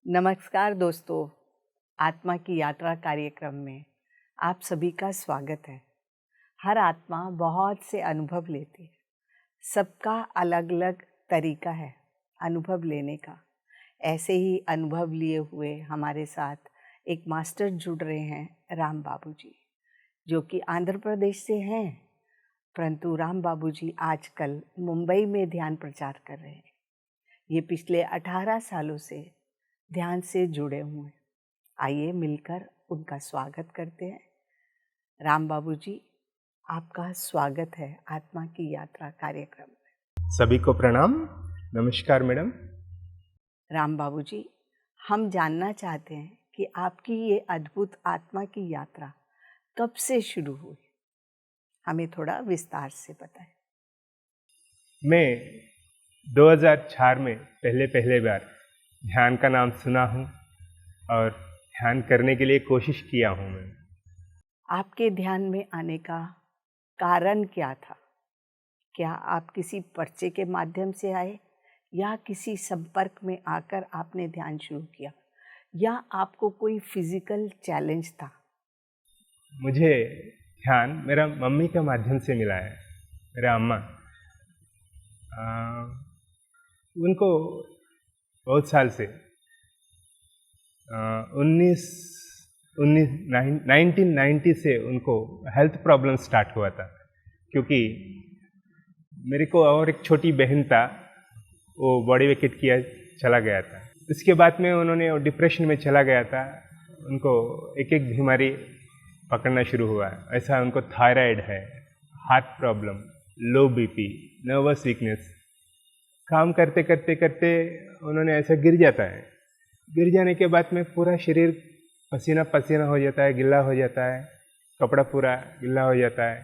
नमस्कार दोस्तों, आत्मा की यात्रा कार्यक्रम में आप सभी का स्वागत है। हर आत्मा बहुत से अनुभव लेती है। सबका अलग अलग तरीका है अनुभव लेने का। ऐसे ही अनुभव लिए हुए हमारे साथ एक मास्टर जुड़ रहे हैं, राम बाबू जी, जो कि आंध्र प्रदेश से हैं, परंतु राम बाबू जी आजकल मुंबई में ध्यान प्रचार कर रहे हैं। ये पिछले 18 सालों से ध्यान से जुड़े हुए हैं। आइए मिलकर उनका स्वागत करते हैं। राम बाबू जी, आपका स्वागत है आत्मा की यात्रा कार्यक्रम में। सभी को प्रणाम। नमस्कार मैडम। राम बाबू जी, हम जानना चाहते हैं कि आपकी ये अद्भुत आत्मा की यात्रा कब से शुरू हुई, हमें थोड़ा विस्तार से बताएं। मैं 2004 में पहले बार ध्यान का नाम सुना हूँ और ध्यान करने के लिए कोशिश किया हूँ मैं। आपके ध्यान में आने का कारण क्या था? क्या आप किसी पर्चे के माध्यम से आए या किसी संपर्क में आकर आपने ध्यान शुरू किया, या आपको कोई फिजिकल चैलेंज था? मुझे ध्यान मेरा मम्मी के माध्यम से मिला है। मेरा अम्मा उनको बहुत साल से 1990 से उनको हेल्थ प्रॉब्लम स्टार्ट हुआ था, क्योंकि मेरे को और एक छोटी बहन था, वो बॉडी वेकेट किया चला गया था। इसके बाद में उन्होंने डिप्रेशन में चला गया था। उनको एक एक बीमारी पकड़ना शुरू हुआ। ऐसा उनको थायराइड है, हार्ट प्रॉब्लम, लो बीपी, नर्वस वीकनेस। काम करते करते करते उन्होंने ऐसा गिर जाता है। गिर जाने के बाद में पूरा शरीर पसीना पसीना हो जाता है, गिल्ला हो जाता है, कपड़ा पूरा गिल्ला हो जाता है।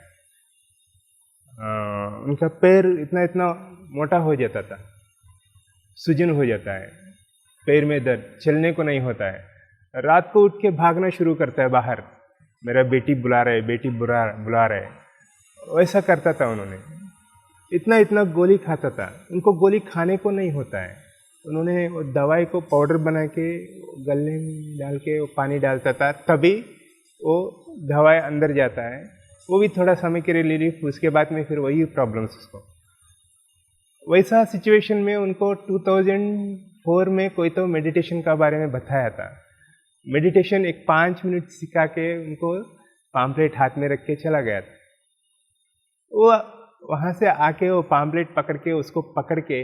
उनका पैर इतना इतना मोटा हो जाता था, सूजन हो जाता है, पैर में दर्द, चलने को नहीं होता है। रात को उठ के भागना शुरू करता है बाहर, मेरा बेटी बुला रहे, बेटी बुला रहे, वैसा करता था। उन्होंने इतना इतना गोली खाता था, उनको गोली खाने को नहीं होता है। उन्होंने वो दवाई को पाउडर बना के गले में डाल के वो पानी डालता था, तभी वो दवाई अंदर जाता है। वो भी थोड़ा समय के लिए रिलीफ, उसके बाद में फिर वही प्रॉब्लम्स उसको। वैसा सिचुएशन में उनको 2004 में कोई तो मेडिटेशन का बारे में बताया था। मेडिटेशन एक 5 मिनट सिखा के उनको पाम्पलेट हाथ में रख के चला गया था। वो वहाँ से आके वो पाम्पलेट पकड़ के उसको पकड़ के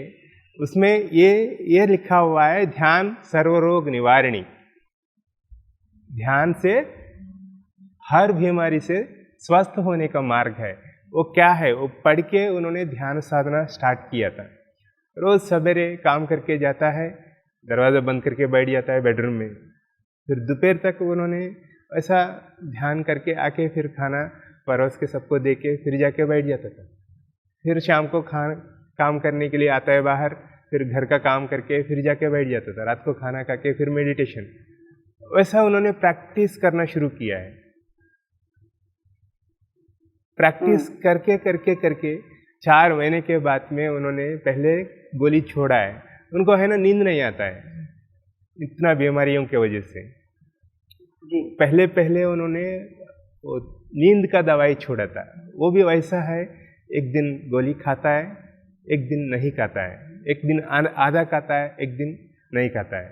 उसमें ये लिखा हुआ है, ध्यान सर्वरोग निवारणी। ध्यान से हर बीमारी से स्वस्थ होने का मार्ग है। वो क्या है, वो पढ़ के उन्होंने ध्यान साधना स्टार्ट किया था। रोज सवेरे काम करके जाता है, दरवाज़ा बंद करके बैठ जाता है बेडरूम में। फिर दोपहर तक उन्होंने ऐसा ध्यान करके आके फिर खाना परोस के सबको दे के फिर जाके बैठ जाता था। फिर शाम को काम करने के लिए आता है बाहर, फिर घर का काम करके फिर जाके बैठ जाता था। रात को खाना खा के फिर मेडिटेशन। वैसा उन्होंने प्रैक्टिस करना शुरू किया है। प्रैक्टिस करके करके करके 4 महीने के बाद में उन्होंने पहले गोली छोड़ा है। उनको है ना, नींद नहीं आता है इतना बीमारियों की वजह से। पहले उन्होंने वो नींद का दवाई छोड़ा था। वो भी वैसा है, एक दिन गोली खाता है, एक दिन नहीं खाता है, एक दिन आधा खाता है, एक दिन नहीं खाता है।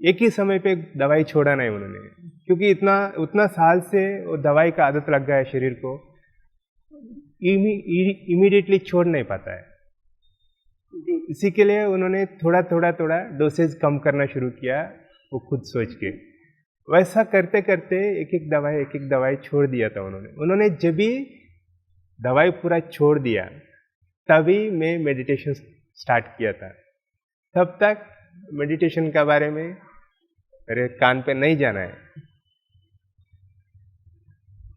एक ही समय पे दवाई छोड़ा नहीं उन्होंने, क्योंकि उतना साल से वो दवाई का आदत लग गया है शरीर को। इमीडिएटली छोड़ नहीं पाता है। इसी के लिए उन्होंने थोड़ा डोसेज कम करना शुरू किया, वो खुद सोच के। वैसा करते करते एक एक दवाई छोड़ दिया था उन्होंने जब भी दवाई पूरा छोड़ दिया, तभी मैं मेडिटेशन स्टार्ट किया था। तब तक मेडिटेशन के बारे में मेरे कान पे नहीं जाना है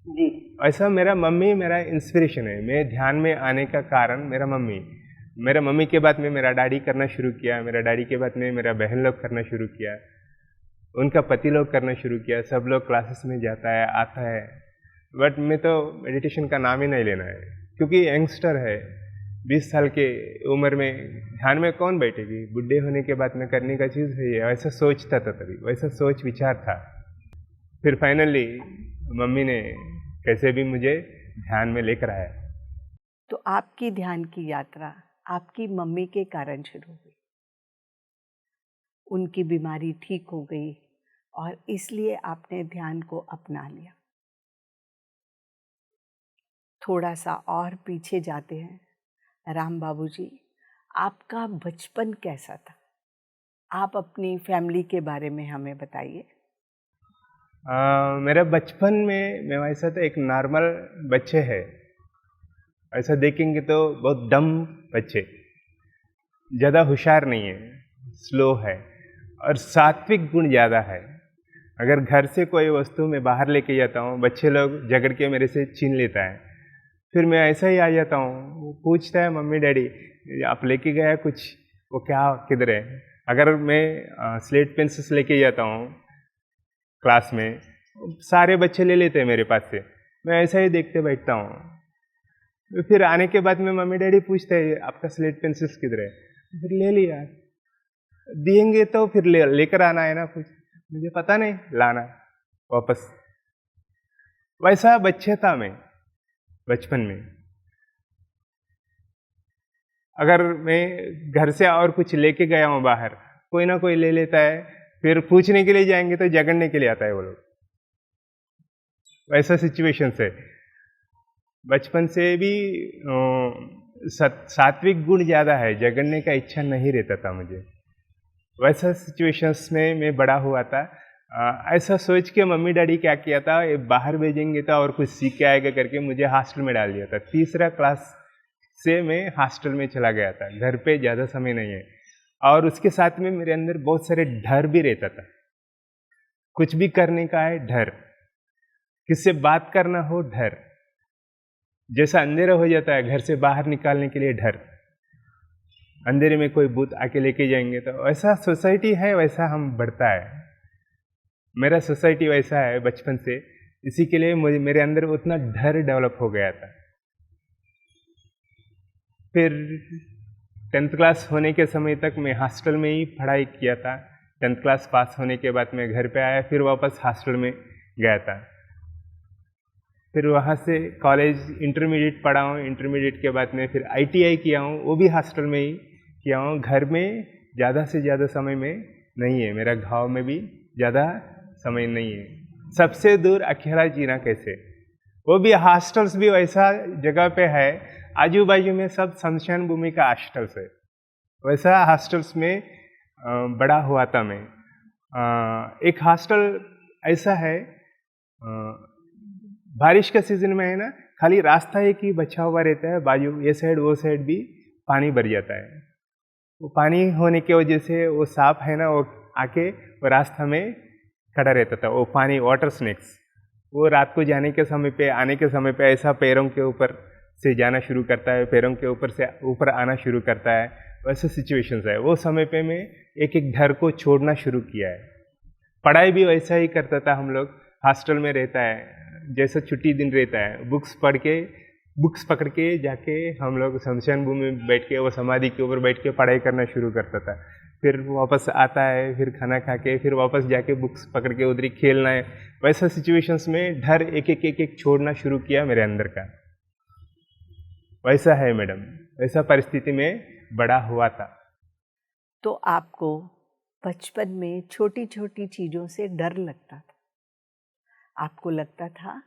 जी। ऐसा मेरा मम्मी मेरा इंस्पिरेशन है। मैं ध्यान में आने का कारण मेरा मम्मी के बाद में मेरा डैडी करना शुरू किया, मेरा डैडी के बाद में मेरा बहन लोग करना शुरू किया, उनका पति लोग करना शुरू किया। सब लोग क्लासेस में जाता है, आता है, बट मैं तो मेडिटेशन का नाम ही नहीं लेना है, क्योंकि यंगस्टर है। 20 साल के उम्र में ध्यान में कौन बैठेगी, बुढ़े होने के बाद में करने का चीज़ है ये, ऐसा सोचता था तभी, वैसा सोच विचार था। फिर फाइनली मम्मी ने कैसे भी मुझे ध्यान में लेकर आया। तो आपकी ध्यान की यात्रा आपकी मम्मी के कारण शुरू हुई, उनकी बीमारी ठीक हो गई और इसलिए आपने ध्यान को अपना लिया। थोड़ा सा और पीछे जाते हैं। राम बाबू जी, आपका बचपन कैसा था? आप अपनी फैमिली के बारे में हमें बताइए। मेरा बचपन में मैं वैसा तो एक नॉर्मल बच्चे है, ऐसा देखेंगे तो बहुत डम बच्चे, ज़्यादा होशियार नहीं है, स्लो है और सात्विक गुण ज़्यादा है। अगर घर से कोई वस्तु मैं बाहर लेके जाता हूँ, बच्चे लोग झगड़ के मेरे से छीन लेता है, फिर मैं ऐसा ही आ जाता हूँ। वो पूछता है मम्मी डैडी आप लेके गया कुछ, वो क्या किधर है। अगर मैं स्लेट पेंसिल्स लेके जाता हूँ क्लास में, सारे बच्चे ले लेते हैं मेरे पास से, मैं ऐसा ही देखते बैठता हूँ। फिर आने के बाद में मम्मी डैडी पूछते हैं आपका स्लेट पेंसिल्स किधर है, फिर ले लिया, दिएंगे तो फिर लेकर आना है ना, कुछ मुझे पता नहीं लाना वापस। वैसा बच्चे था मैं बचपन में। अगर मैं घर से और कुछ लेके गया हूँ बाहर, कोई ना कोई ले लेता है, फिर पूछने के लिए जाएंगे तो झगड़ने के लिए आता है वो लोग। वैसा सिचुएशन है। बचपन से भी सात्विक गुण ज़्यादा है, झगड़ने का इच्छा नहीं रहता था मुझे। वैसा सिचुएशंस में मैं बड़ा हुआ था। ऐसा सोच के मम्मी डैडी क्या किया था, ये बाहर भेजेंगे तो और कुछ सीख के आएगा करके मुझे हॉस्टल में डाल दिया था। तीसरा क्लास से मैं हॉस्टल में चला गया था, घर पे ज़्यादा समय नहीं है। और उसके साथ में मेरे अंदर बहुत सारे डर भी रहता था। कुछ भी करने का है डर, किससे बात करना हो डर, जैसा अंधेरा हो जाता है घर से बाहर निकालने के लिए डर, अंधेरे में कोई भूत आके लेके जाएंगे तो। वैसा सोसाइटी है, वैसा हम बढ़ता है। मेरा सोसाइटी वैसा है बचपन से, इसी के लिए मुझे मेरे अंदर उतना डर डेवलप हो गया था। फिर 10th क्लास होने के समय तक मैं हॉस्टल में ही पढ़ाई किया था। 10th क्लास पास होने के बाद मैं घर पे आया, फिर वापस हॉस्टल में गया था। फिर वहाँ से कॉलेज इंटरमीडिएट पढ़ा हूँ। इंटरमीडिएट के बाद में फिर ITI किया हूँ, वो भी हॉस्टल में ही किया हूँ। घर में ज़्यादा से ज़्यादा समय में नहीं है, मेरा गाँव में भी ज़्यादा समय नहीं है। सबसे दूर अकेला जीना कैसे, वो भी हॉस्टल्स भी वैसा जगह पे है, आजू बाजू में सब शमशान भूमि का हॉस्टल्स है। वैसा हॉस्टल्स में बड़ा हुआ था मैं। एक हॉस्टल ऐसा है, बारिश का सीजन में है ना, खाली रास्ता एक ही बचा हुआ रहता है, बाजू ये साइड वो साइड भी पानी भर जाता है। वो पानी होने की वजह से वो सांप है ना, वो आके वो रास्ता में खड़ा रहता था। वो पानी वाटर स्नेक्स, वो रात को जाने के समय पे आने के समय पे ऐसा पैरों के ऊपर से जाना शुरू करता है, पैरों के ऊपर से ऊपर आना शुरू करता है। वैसे सिचुएशंस है। वो समय पे मैं एक एक घर को छोड़ना शुरू किया है। पढ़ाई भी वैसा ही करता था। हम लोग हॉस्टल में रहता है, जैसा छुट्टी दिन रहता है, बुक्स पकड़ के जाके हम लोग शमशान भूमि में बैठ के, वो समाधि के ऊपर बैठ के पढ़ाई करना शुरू करता था। फिर वापस आता है, फिर खाना खा के फिर वापस जाके बुक्स पकड़ के उधर ही खेलना है। वैसा सिचुएशंस में डर एक एक छोड़ना शुरू किया मेरे अंदर का। वैसा है मैडम, वैसा परिस्थिति में बड़ा हुआ था। तो आपको बचपन में छोटी छोटी चीज़ों से डर लगता था। आपको लगता था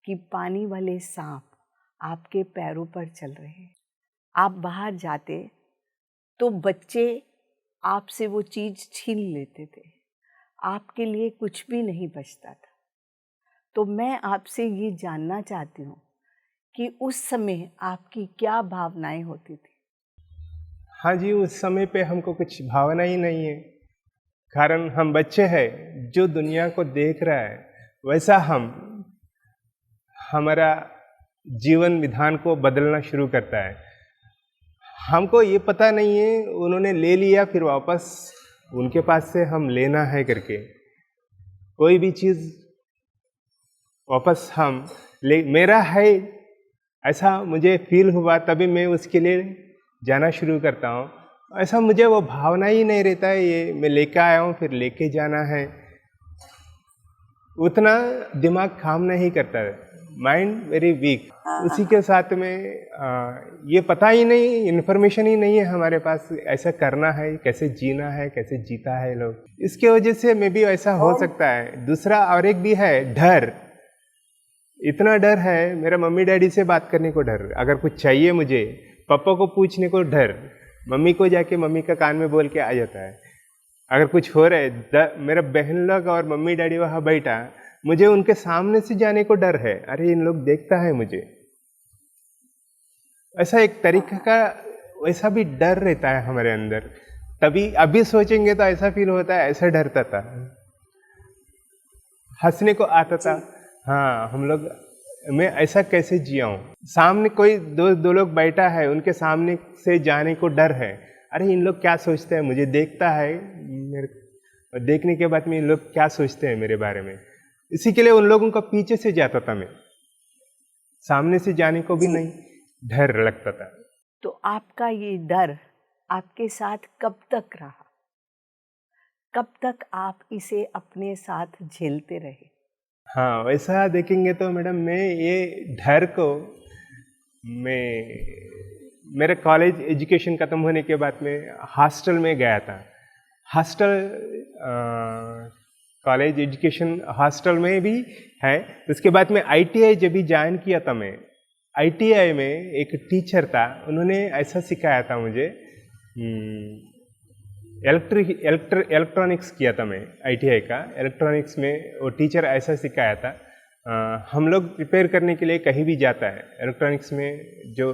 कि पानी वाले सांप आपके पैरों पर चल रहे हैं। आप बाहर जाते तो बच्चे आपसे वो चीज़ छीन लेते थे, आपके लिए कुछ भी नहीं बचता था। तो मैं आपसे ये जानना चाहती हूँ कि उस समय आपकी क्या भावनाएं होती थी? हाँ जी, उस समय पे हमको कुछ भावना ही नहीं है, कारण हम बच्चे हैं। जो दुनिया को देख रहा है वैसा हम हमारा जीवन विधान को बदलना शुरू करता है। हमको ये पता नहीं है उन्होंने ले लिया फिर वापस उनके पास से हम लेना है करके। कोई भी चीज़ वापस हम मेरा है ऐसा मुझे फील हुआ, तभी मैं उसके लिए जाना शुरू करता हूँ, ऐसा मुझे वो भावना ही नहीं रहता है ये मैं लेके आया हूँ फिर लेके जाना है, उतना दिमाग काम नहीं करता है, माइंड वेरी वीक। उसी के साथ में ये पता ही नहीं, इन्फॉर्मेशन ही नहीं है हमारे पास ऐसा करना है, कैसे जीना है, कैसे जीता है लोग, इसके वजह से मे भी ऐसा हो सकता है। दूसरा और एक भी है डर, इतना डर है, मेरा मम्मी डैडी से बात करने को डर, अगर कुछ चाहिए मुझे पापा को पूछने को डर, मम्मी को जाके मम्मी का कान में बोल के आ जाता है। अगर कुछ हो रहा है मेरा बहन लोग और मम्मी डैडी वहाँ बैठा, मुझे उनके सामने से जाने को डर है, अरे इन लोग देखता है मुझे, ऐसा एक तरीका का वैसा भी डर रहता है हमारे अंदर। तभी अभी सोचेंगे तो ऐसा फील होता है, ऐसा डरता था, हंसने को आता था, हाँ हम लोग मैं ऐसा कैसे जिया हूँ, सामने कोई दो लोग बैठा है, उनके सामने से जाने को डर है, अरे इन लोग क्या सोचते हैं, मुझे देखता है, मेरे देखने के बाद में इन लोग क्या सोचते हैं मेरे बारे में, इसी के लिए उन लोगों का पीछे से जाता था मैं, सामने से जाने को भी नहीं, डर लगता था। तो आपका ये डर आपके साथ कब तक रहा, कब तक आप इसे अपने साथ झेलते रहे? हाँ वैसा देखेंगे तो मैडम मैं ये डर को मेरे कॉलेज एजुकेशन ख़त्म होने के बाद में हॉस्टल में गया था, हॉस्टल कॉलेज एजुकेशन हॉस्टल में भी है। उसके बाद में ITI जब भी ज्वाइन किया था मैं, ITI में एक टीचर था, उन्होंने ऐसा सिखाया था मुझे, इलेक्ट्रॉनिक्स किया था मैं ITI का, इलेक्ट्रॉनिक्स में वो टीचर ऐसा सिखाया था, हम लोग रिपेयर करने के लिए कहीं भी जाता है, इलेक्ट्रॉनिक्स में जो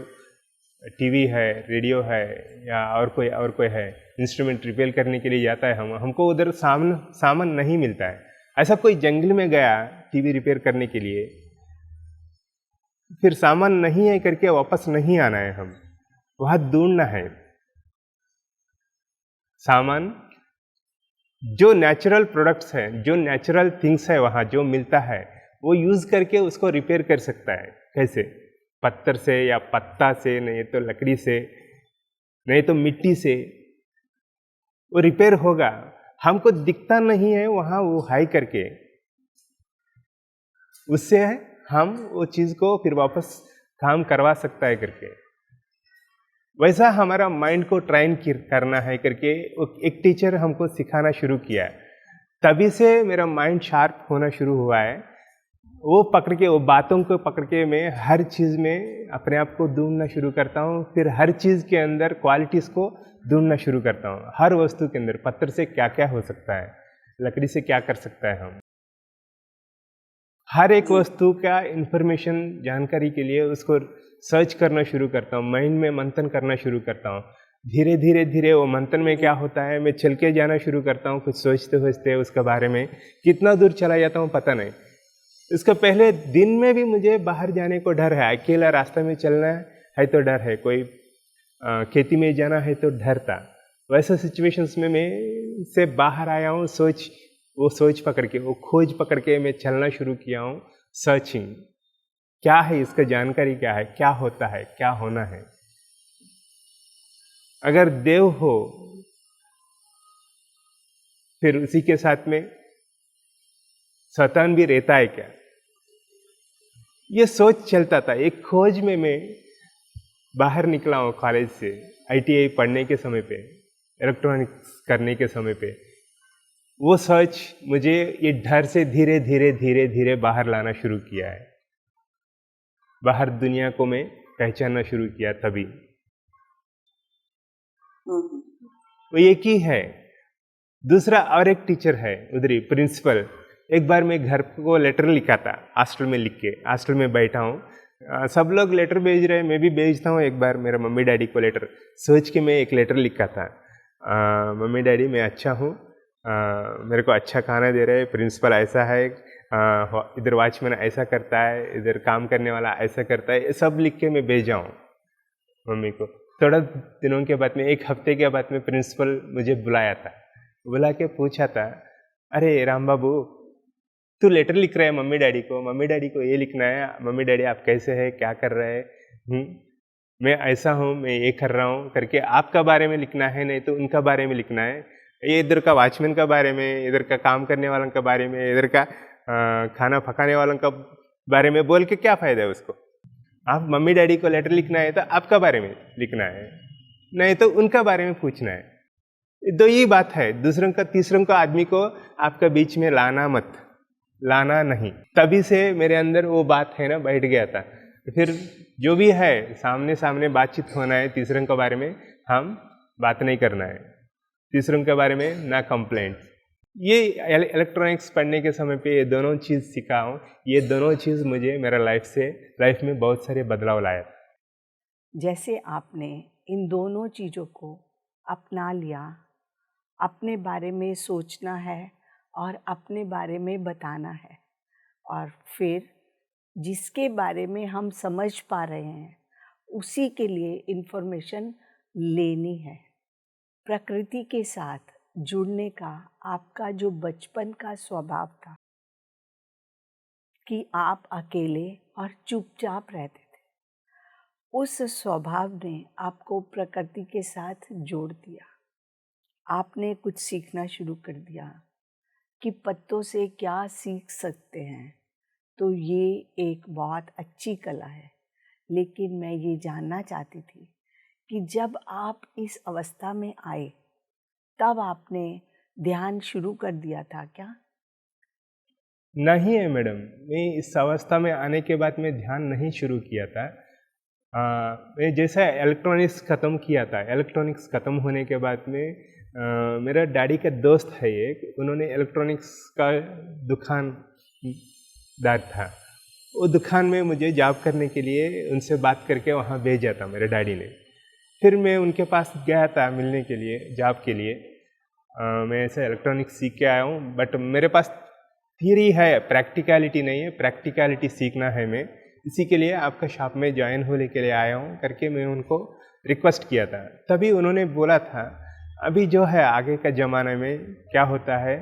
टीवी है, रेडियो है या और कोई है इंस्ट्रूमेंट रिपेयर करने के लिए जाता है, हमको उधर सामान नहीं मिलता है, ऐसा कोई जंगल में गया टीवी रिपेयर करने के लिए, फिर सामान नहीं है करके वापस नहीं आना है, हम वहाँ ढूंढना है सामान, जो नेचुरल प्रोडक्ट्स हैं, जो नेचुरल थिंग्स है वहाँ जो मिलता है वो यूज़ करके उसको रिपेयर कर सकता है, कैसे, पत्थर से या पत्ता से, नहीं तो लकड़ी से, नहीं तो मिट्टी से वो रिपेयर होगा, हमको दिखता नहीं है वहाँ वो हाई करके, उससे हम वो चीज़ को फिर वापस काम करवा सकता है करके, वैसा हमारा माइंड को ट्रेन करना है करके एक टीचर हमको सिखाना शुरू किया, तभी से मेरा माइंड शार्प होना शुरू हुआ है। वो पकड़ के, वो बातों को पकड़ के मैं हर चीज़ में अपने आप को ढूंढना शुरू करता हूँ, फिर हर चीज़ के अंदर क्वालिटीज़ को ढूंढना शुरू करता हूँ, हर वस्तु के अंदर पत्थर से क्या क्या हो सकता है, लकड़ी से क्या कर सकता है, हम हर एक वस्तु का इंफॉर्मेशन जानकारी के लिए उसको सर्च करना शुरू करता हूँ, माइंड में मंथन करना शुरू करता हूँ, धीरे धीरे वो मंथन में क्या होता है मैं चल के जाना शुरू करता हूँ, कुछ सोचते सोचते उसके बारे में कितना दूर चला जाता हूँ पता नहीं। इसके पहले दिन में भी मुझे बाहर जाने को डर है, अकेला रास्ते में चलना है तो डर है, कोई खेती में जाना है तो डर था, वैसे सिचुएशंस में मैं से बाहर आया हूँ, वो सोच पकड़ के, वो खोज पकड़ के मैं चलना शुरू किया हूँ, सर्चिंग क्या है, इसका जानकारी क्या है, क्या होता है, क्या होना है, अगर देव हो फिर उसी के साथ में शैतान भी रहता है क्या, ये सोच चलता था। एक खोज में मैं बाहर निकला हूँ कॉलेज से, ITI पढ़ने के समय पे, इलेक्ट्रॉनिक्स करने के समय पे, वो सर्च मुझे ये डर से धीरे धीरे बाहर लाना शुरू किया है, बाहर दुनिया को मैं पहचानना शुरू किया तभी। वो एक ही है। दूसरा और एक टीचर है उधर ही, प्रिंसिपल, एक बार मैं घर को लेटर लिखा था, हॉस्टल में लिख के, हॉस्टल में बैठा हूँ, सब लोग लेटर भेज रहे हैं, मैं भी भेजता हूँ, एक बार मेरा मम्मी डैडी को लेटर सोच के मैं एक लेटर लिखा था, मम्मी डैडी मैं अच्छा हूँ, मेरे को अच्छा खाना दे रहे हैं, प्रिंसिपल ऐसा है, इधर वॉचमैन ऐसा करता है, इधर काम करने वाला ऐसा करता है, ये सब लिख के मैं भेजा हूँ मम्मी को। थोड़ा दिनों के बाद में, एक हफ्ते के बाद में प्रिंसिपल मुझे बुलाया था, बुला के पूछा था, अरे राम बाबू तू लेटर लिख रहा है मम्मी डैडी को ये लिखना है, मम्मी डैडी आप कैसे हैं, क्या कर रहे हैं, मैं ऐसा हूँ, मैं ये कर रहा हूँ करके आपका बारे में लिखना है, नहीं तो उनका बारे में लिखना है। ये इधर का वॉचमैन का बारे में, इधर का काम करने वालों का बारे में, इधर का खाना पकाने वालों का बारे में बोल के क्या फ़ायदा है उसको। आप मम्मी डैडी को लेटर लिखना है तो आपका बारे में लिखना है, नहीं तो उनका बारे में पूछना है। दो ही बात है, दूसरों का तीसरों का आदमी को आपका बीच में लाना मत, लाना नहीं। तभी से मेरे अंदर वो बात है ना बैठ गया था। फिर जो भी है सामने सामने बातचीत होना है, तीसरों के बारे में हम बात नहीं करना है, तीसरों के बारे में ना कंप्लेंट। ये इलेक्ट्रॉनिक्स पढ़ने के समय पे ये दोनों चीज़ सीखा हूँ। ये दोनों चीज़ मुझे मेरा लाइफ में बहुत सारे बदलाव लाया। जैसे आपने इन दोनों चीज़ों को अपना लिया, अपने बारे में सोचना है और अपने बारे में बताना है, और फिर जिसके बारे में हम समझ पा रहे हैं उसी के लिए इन्फॉर्मेशन लेनी है। प्रकृति के साथ जुड़ने का आपका जो बचपन का स्वभाव था कि आप अकेले और चुपचाप रहते थे, उस स्वभाव ने आपको प्रकृति के साथ जोड़ दिया। आपने कुछ सीखना शुरू कर दिया कि पत्तों से क्या सीख सकते हैं, तो ये एक बहुत अच्छी कला है। लेकिन मैं ये जानना चाहती थी कि जब आप इस अवस्था में आए तब आपने ध्यान शुरू कर दिया था क्या? नहीं है मैडम, मैं इस अवस्था में आने के बाद मैं ध्यान नहीं शुरू किया था। मैं जैसा इलेक्ट्रॉनिक्स ख़त्म किया था, इलेक्ट्रॉनिक्स ख़त्म होने के बाद में मेरा डैडी का दोस्त है एक, उन्होंने इलेक्ट्रॉनिक्स का दुकानदार था, वो दुकान में मुझे जॉब करने के लिए उनसे बात करके वहाँ भेजा था मेरे डैडी ने। फिर मैं उनके पास गया था मिलने के लिए, जॉब के लिए। मैं ऐसे इलेक्ट्रॉनिक्स सीख के आया हूँ, बट मेरे पास थियरी है, प्रैक्टिकलिटी नहीं है। प्रैक्टिकलिटी सीखना है मैं, इसी के लिए आपका शॉप में ज्वाइन होने के लिए आया हूँ करके मैं उनको रिक्वेस्ट किया था। तभी उन्होंने बोला था अभी जो है आगे का ज़माने में क्या होता है,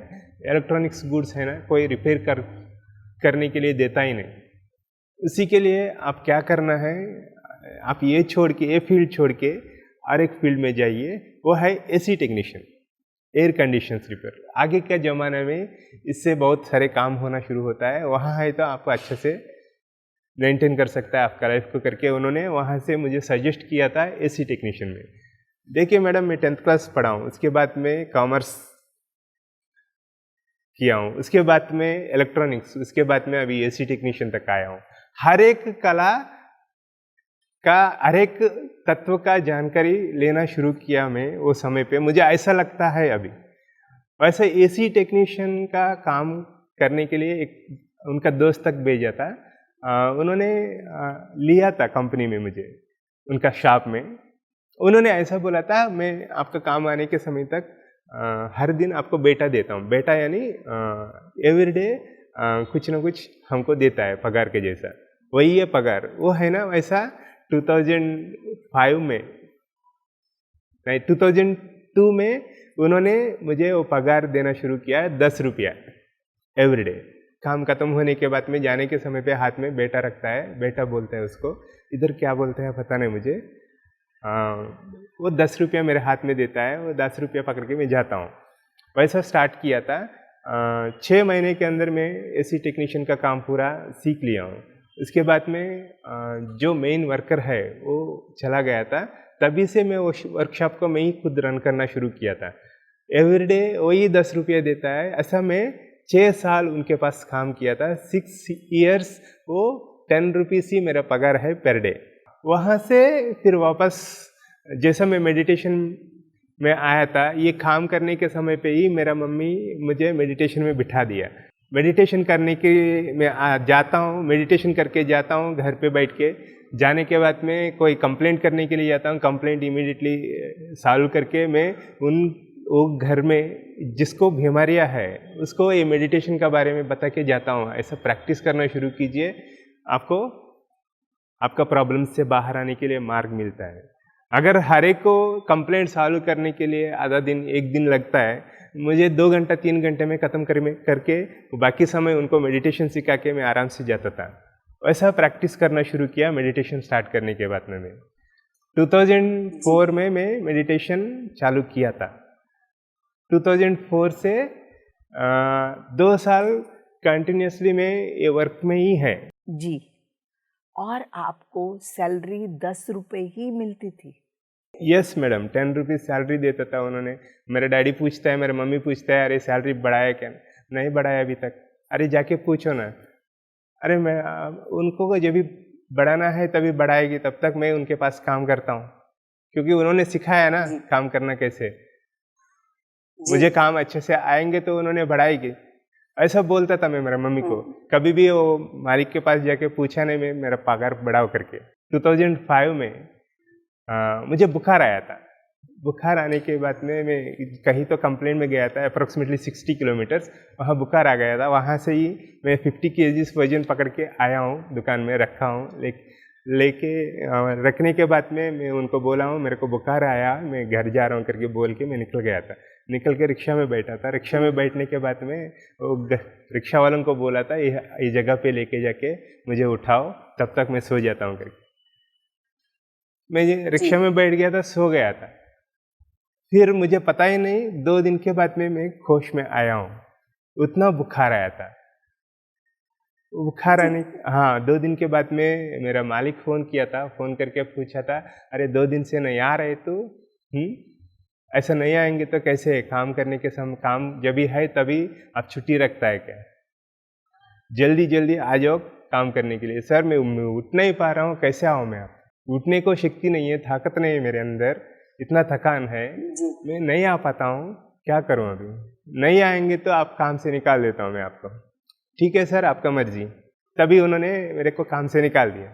इलेक्ट्रॉनिक्स गुड्स है ना, कोई रिपेयर करने के लिए देता ही नहीं। उसी के लिए आप क्या करना है, आप ये छोड़ के, ये फील्ड छोड़ के और एक फील्ड में जाइए, वो है AC technician, air conditions repair. आगे के ज़माने में इससे बहुत सारे काम होना शुरू होता है, वहाँ है तो आप अच्छे से मेंटेन कर सकता है आपका लाइफ को करके उन्होंने वहाँ से मुझे सजेस्ट किया था एसी टेक्नीशियन में। देखिए मैडम, मैं 10th क्लास पढ़ा हूँ, उसके बाद में कॉमर्स किया हूँ, उसके बाद में इलेक्ट्रॉनिक्स, उसके बाद में अभी एसी टेक्नीशियन तक आया हूँ। हर एक कला का, हर एक तत्व का जानकारी लेना शुरू किया मैं वो समय पे। मुझे ऐसा लगता है अभी वैसे एसी टेक्नीशियन का काम करने के लिए एक उनका दोस्त तक भेजा था। उन्होंने लिया था कंपनी में मुझे, उनका शॉप में। उन्होंने ऐसा बोला था मैं आपका काम आने के समय तक हर दिन आपको बेटा देता हूँ। बेटा यानी एवरीडे कुछ ना कुछ हमको देता है पगार के जैसा, वही है पगार। वो है ना वैसा 2005 में नहीं 2002 में उन्होंने मुझे वो पगार देना शुरू किया, 10 रुपया एवरीडे। काम खत्म होने के बाद में जाने के समय पे हाथ में बेटा रखता है, बेटा बोलते हैं उसको, इधर क्या बोलते हैं पता नहीं मुझे। वो 10 रुपया मेरे हाथ में देता है, वो 10 रुपया पकड़ के मैं जाता हूँ। वैसा स्टार्ट किया था। 6 महीने के अंदर मैं एसी टेक्नीशियन का काम पूरा सीख लिया हूँ। उसके बाद में जो मेन वर्कर है वो चला गया था, तभी से मैं वो वर्कशॉप को मैं ही खुद रन करना शुरू किया था। एवरीडे वही 10 रुपये देता है। ऐसा मैं 6 साल उनके पास काम किया था। 6 ईयर्स वो 10 रुपीज़ ही मेरा पगार है पर डे। वहाँ से फिर वापस जैसा मैं मेडिटेशन में आया था, ये काम करने के समय पे ही मेरा मम्मी मुझे मेडिटेशन में बिठा दिया। मेडिटेशन करने के मैं जाता हूँ, मेडिटेशन करके जाता हूँ घर पे बैठ के। जाने के बाद में कोई कंप्लेंट करने के लिए जाता हूँ, कंप्लेंट इमीडिएटली सॉल्व करके मैं वो घर में जिसको बीमारियाँ है उसको ये मेडिटेशन का बारे में बता के जाता हूँ। ऐसा प्रैक्टिस करना शुरू कीजिए, आपको आपका प्रॉब्लम से बाहर आने के लिए मार्ग मिलता है। अगर हर एक को कंप्लेंट सॉल्व करने के लिए आधा दिन 1 दिन लगता है, मुझे 2 घंटा 3 घंटे में ख़त्म करके बाकी समय उनको मेडिटेशन सिखा के मैं आराम से जाता था। वैसा प्रैक्टिस करना शुरू किया मेडिटेशन स्टार्ट करने के बाद में मैं। 2004 में मैं मेडिटेशन चालू किया था। 2004 से 2 साल कंटिन्यूसली मैं ये वर्क में ही है। जी। और आपको सैलरी 10 रुपए ही मिलती थी? यस मैडम, 10 रुपीज़ सैलरी देता था उन्होंने। मेरा डैडी पूछता है, मेरा मम्मी पूछता है, अरे सैलरी बढ़ाया क्या? नहीं बढ़ाया अभी तक। अरे जाके पूछो ना। अरे मैं उनको जब भी बढ़ाना है तभी बढ़ाएगी, तब तक मैं उनके पास काम करता हूँ, क्योंकि उन्होंने सिखाया ना काम करना कैसे। मुझे काम अच्छे से आएंगे तो उन्होंने बढ़ाएगी, ऐसा बोलता था मैं मेरा मम्मी को। कभी भी वो मालिक के पास जाके पूछा नहीं मैं मेरा पगार बढ़ाओ करके। 2005 में मुझे बुखार आया था। बुखार आने के बाद में मैं कहीं तो कंप्लेंट में गया था, अप्रोक्सीमेटली 60 किलोमीटर्स, वहाँ बुखार आ गया था। वहाँ से ही मैं 50 kg वजन पकड़ के आया हूँ, दुकान में रखा हूँ। लेके रखने के बाद में मैं उनको बोला हूँ मेरे को बुखार आया, मैं घर जा रहा हूँ करके बोल के मैं निकल गया था। निकल के रिक्शा में बैठा था। रिक्शा में बैठने के बाद में वो रिक्शा वालों को बोला था ये जगह पे लेके जाके मुझे उठाओ, तब तक मैं सो जाता हूँ करके। मैं रिक्शा में बैठ गया था, सो गया था। फिर मुझे पता ही नहीं, 2 दिन के बाद में मैं होश में आया हूँ। उतना बुखार आया था। बुखार आने 2 दिन के बाद में मेरा मालिक फ़ोन किया था। फ़ोन करके पूछा था, अरे 2 दिन से नहीं आ रहे तो ऐसा नहीं आएंगे तो कैसे? काम करने के समय काम जब भी है तभी आप छुट्टी रखता है क्या? जल्दी जल्दी आ जाओ काम करने के लिए। सर मैं उठ नहीं पा रहा हूँ, कैसे आऊँ मैं? आप उठने को शक्ति नहीं है, ताकत नहीं है मेरे अंदर, इतना थकान है, मैं नहीं आ पाता हूँ, क्या करूँ अभी? नहीं आएंगे तो आप काम से निकाल देता हूँ मैं आपको। ठीक है सर, आपका मर्जी। तभी उन्होंने मेरे को काम से निकाल दिया।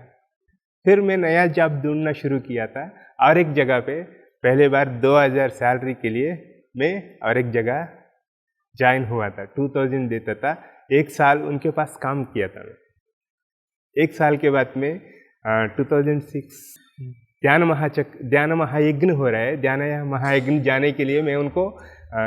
फिर मैं नया जॉब ढूंढना शुरू किया था और एक जगह पे। पहले बार 2000 सैलरी के लिए मैं और एक जगह ज्वाइन हुआ था। 2000 देता था। 1 साल उनके पास काम किया था मैं। 1 साल के बाद में 2006 ध्यान महायज्ञ हो रहा है। ध्यान महायज्ञ जाने के लिए मैं उनको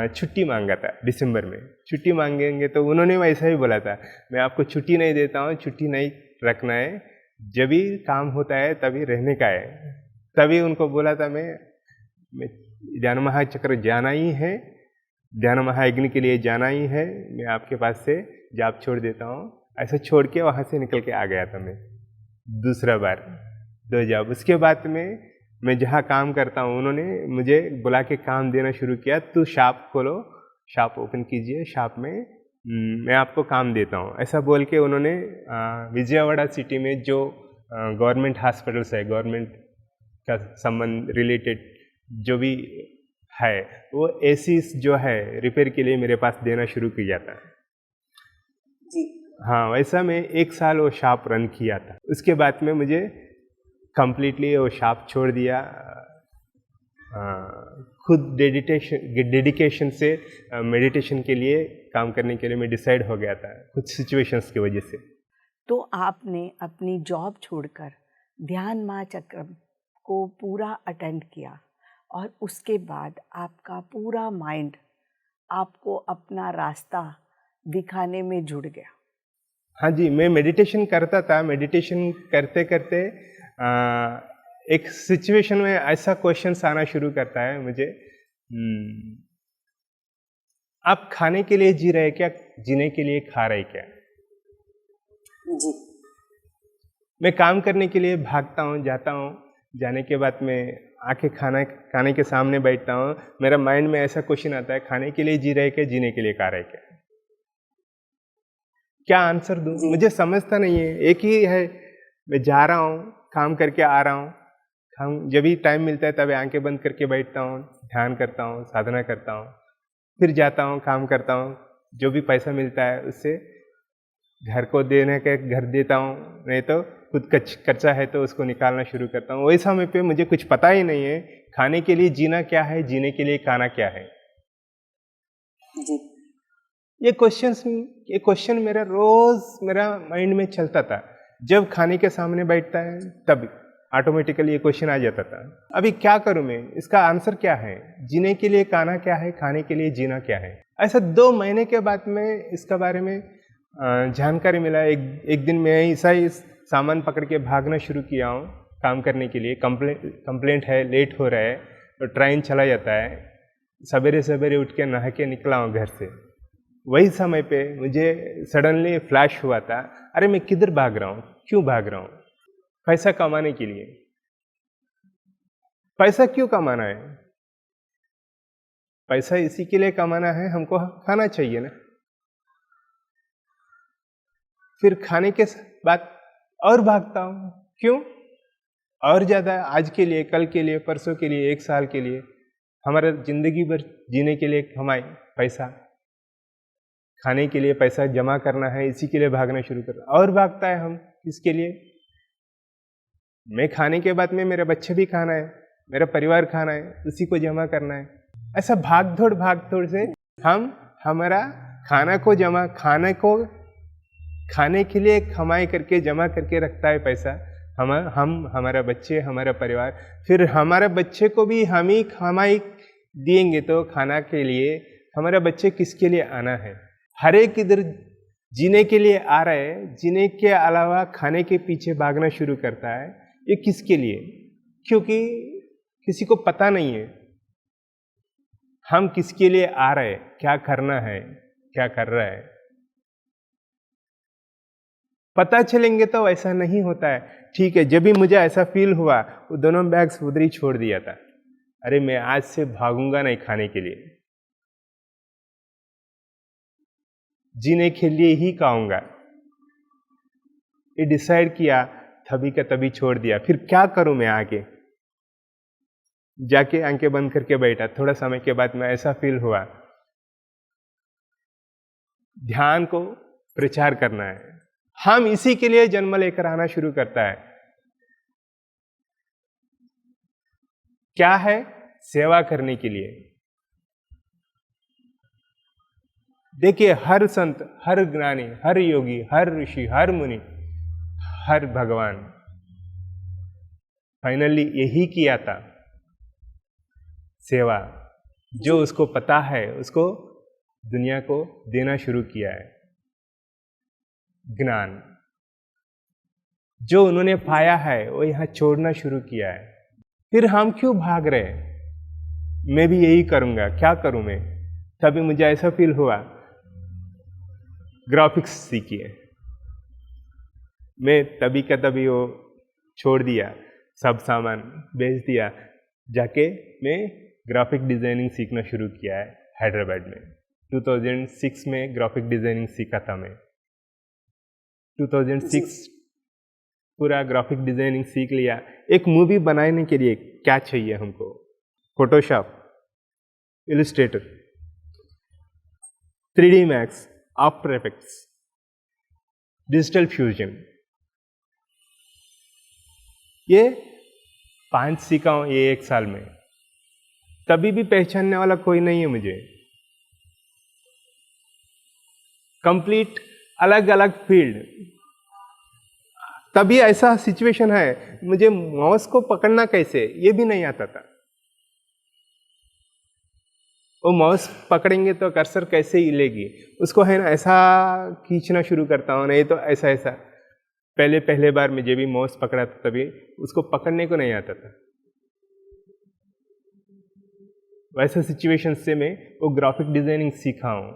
छुट्टी मांगा था दिसंबर में। छुट्टी मांगेंगे तो उन्होंने वैसा ही बोला था, मैं आपको छुट्टी नहीं देता हूँ, छुट्टी नहीं रखना है, जब भी काम होता है तभी रहने का है। तभी उनको बोला था मैं ध्यान महाचक्र जाना ही है, ध्यान महायज्ञ के लिए जाना ही है, मैं आपके पास से जॉब छोड़ देता हूँ। ऐसा छोड़ के वहाँ से निकल के आ गया था मैं दूसरा बार 2 जॉब। उसके बाद में मैं जहाँ काम करता हूँ उन्होंने मुझे बुला के काम देना शुरू किया, तू शॉप खोलो, शॉप ओपन कीजिए, शॉप में मैं आपको काम देता हूँ, ऐसा बोल के उन्होंने विजयवाड़ा सिटी में जो गवर्नमेंट हॉस्पिटल्स है, गवर्नमेंट का संबंध रिलेटेड जो भी है, वो एसीज जो है रिपेयर के लिए मेरे पास देना शुरू किया था जी। हाँ, वैसा मैं 1 साल वो शॉप रन किया था। उसके बाद में मुझे कंप्लीटली वो शॉप छोड़ दिया। खुद डेडिकेशन से मेडिटेशन के लिए काम करने के लिए मैं डिसाइड हो गया था, कुछ सिचुएशंस की वजह से। तो आपने अपनी जॉब छोड़कर ध्यान महाचक्र को पूरा अटेंड किया और उसके बाद आपका पूरा माइंड आपको अपना रास्ता दिखाने में जुड़ गया। हाँ जी, मैं मेडिटेशन करता था। मेडिटेशन करते करते एक सिचुएशन में ऐसा क्वेश्चन आना शुरू करता है मुझे, आप खाने के लिए जी रहे क्या, जीने के लिए खा रहे क्या? जी। मैं काम करने के लिए भागता हूँ, जाता हूँ, जाने के बाद मैं आके खाने के सामने बैठता हूँ। मेरा माइंड में ऐसा क्वेश्चन आता है, खाने के लिए जी रहे क्या, जीने के लिए खा रहे क्या आंसर दूँ? मुझे समझता नहीं है। एक ही है, मैं जा रहा हूँ, काम करके आ रहा हूँ, जब भी टाइम मिलता है तब आंखें बंद करके बैठता हूँ, ध्यान करता हूँ, साधना करता हूँ, फिर जाता हूँ, काम करता हूँ, जो भी पैसा मिलता है उससे घर को देने के घर देता हूँ, नहीं तो खुद कच्चा है तो उसको निकालना शुरू करता हूँ। वही समय पे मुझे कुछ पता ही नहीं है खाने के लिए जीना क्या है, जीने के लिए खाना क्या है जी। ये क्वेश्चन मेरा रोज मेरा माइंड में चलता था। जब खाने के सामने बैठता है तब ऑटोमेटिकली ये क्वेश्चन आ जाता था, अभी क्या करूं मैं, इसका आंसर क्या है, जीने के लिए खाना क्या है, खाने के लिए जीना क्या है। ऐसा 2 महीने के बाद में इसका बारे में जानकारी मिला। एक दिन मैं ऐसा ही सामान पकड़ के भागना शुरू किया हूँ काम करने के लिए, कंप्लेंट है, लेट हो रहा है, तो ट्रेन चला जाता है, सवेरे सवेरे उठ के नहा के निकला हूँ घर से। वही समय पे मुझे सडनली फ्लैश हुआ था, अरे मैं किधर भाग रहा हूँ, क्यों भाग रहा हूँ? पैसा कमाने के लिए। पैसा क्यों कमाना है? पैसा इसी के लिए कमाना है, हमको खाना चाहिए ना। फिर खाने के बाद और भागता हूँ, क्यों? और ज़्यादा, आज के लिए, कल के लिए, परसों के लिए, 1 साल के लिए, हमारा जिंदगी भर जीने के लिए कमाई पैसा, खाने के लिए पैसा जमा करना है, इसी के लिए भागना शुरू करना। और भागता है हम इसके लिए, मैं खाने के बाद में मेरे बच्चे भी खाना है, मेरा परिवार खाना है, उसी को जमा करना है। ऐसा भाग दौड़ से हम हमारा खाने के लिए कमाई करके जमा करके रखता है पैसा। हम हमारा बच्चे, हमारा परिवार, फिर हमारे बच्चे को भी हम ही कमाई देंगे तो खाना के लिए हमारा बच्चे किसके लिए आना है? हर एक इधर जीने के लिए आ रहा है, जीने के अलावा खाने के पीछे भागना शुरू करता है। ये किसके लिए? क्योंकि किसी को पता नहीं है हम किसके लिए आ रहे हैं, क्या करना है, क्या कर रहा है। पता चलेंगे तो ऐसा नहीं होता है। ठीक है, जब भी मुझे ऐसा फील हुआ, वो दोनों बैग्स उधर ही छोड़ दिया था। अरे मैं आज से भागूंगा नहीं खाने के लिए, जीने के लिए ही खाऊंगा, ये डिसाइड किया, तभी का तभी छोड़ दिया। फिर क्या करूं मैं आगे? जाके आंखें बंद करके बैठा। थोड़ा समय के बाद में ऐसा फील हुआ, ध्यान को प्रचार करना है। हम इसी के लिए जन्म लेकर आना शुरू करता है। क्या है? सेवा करने के लिए। देखिए, हर संत, हर ज्ञानी, हर योगी, हर ऋषि, हर मुनि, हर भगवान फाइनली यही किया था, सेवा। जो उसको पता है उसको दुनिया को देना शुरू किया है। ज्ञान जो उन्होंने पाया है वो यहां छोड़ना शुरू किया है। फिर हम क्यों भाग रहे हैं? मैं भी यही करूंगा, क्या करूं मैं? तभी मुझे ऐसा फील हुआ, ग्राफिक्स सीखिए। मैं तभी का तभी वो छोड़ दिया, सब सामान बेच दिया, जाके मैं ग्राफिक डिजाइनिंग सीखना शुरू किया है हैदराबाद में। 2006 में ग्राफिक डिजाइनिंग सीखा था मैं। 2006 पूरा ग्राफिक डिजाइनिंग सीख लिया। एक मूवी बनाने के लिए क्या चाहिए हमको? Photoshop, Illustrator, 3D max, after effects, digital fusion, ये 5 सीखा हूं ये 1 साल में। तभी भी पहचानने वाला कोई नहीं है मुझे। कंप्लीट अलग अलग फील्ड। तभी ऐसा सिचुएशन है, मुझे माउस को पकड़ना कैसे ये भी नहीं आता था। वो माउस पकड़ेंगे तो कर्सर कैसे हिलेगी, उसको है ना ऐसा खींचना शुरू करता हूँ, नहीं तो ऐसा ऐसा। पहले बार में जब भी माउस पकड़ा था तभी उसको पकड़ने को नहीं आता था। वैसे सिचुएशन से मैं वो ग्राफिक डिजाइनिंग सीखा हूँ।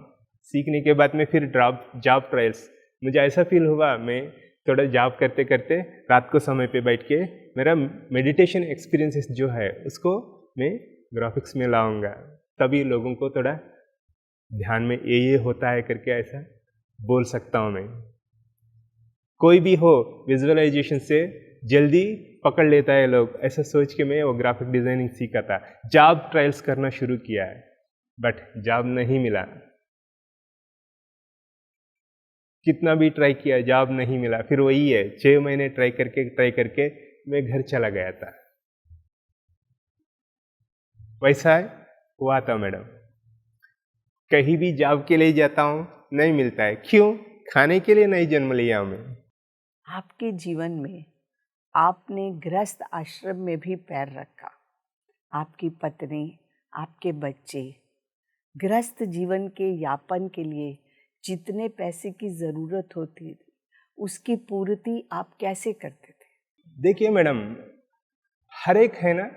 सीखने के बाद में फिर जॉब ट्रायल्स, मुझे ऐसा फील हुआ मैं थोड़ा जॉब करते करते रात को समय पे बैठ के मेरा मेडिटेशन एक्सपीरियंसेस जो है उसको मैं ग्राफिक्स में लाऊंगा, तभी लोगों को थोड़ा ध्यान में ये होता है करके ऐसा बोल सकता हूँ मैं। कोई भी हो विजुअलाइजेशन से जल्दी पकड़ लेता है लोग, ऐसा सोच के मैं वो ग्राफिक डिजाइनिंग सीखा था। जॉब ट्रायल्स करना शुरू किया है, बट जॉब नहीं मिला। कितना भी ट्राई किया, जॉब नहीं मिला। फिर वही है, 6 महीने ट्राई करके मैं घर चला गया था। वैसा है हुआ था मैडम। कहीं भी जॉब के लिए जाता हूँ नहीं मिलता है। क्यों? खाने के लिए नहीं जन्म लिया मैं। आपके जीवन में आपने गृहस्थ आश्रम में भी पैर रखा। आपकी पत्नी, आपके बच्चे गृहस्थ जीवन के यापन के लिए जितने पैसे की ज़रूरत होती थी उसकी पूर्ति आप कैसे करते थे? देखिए मैडम, हर एक है ना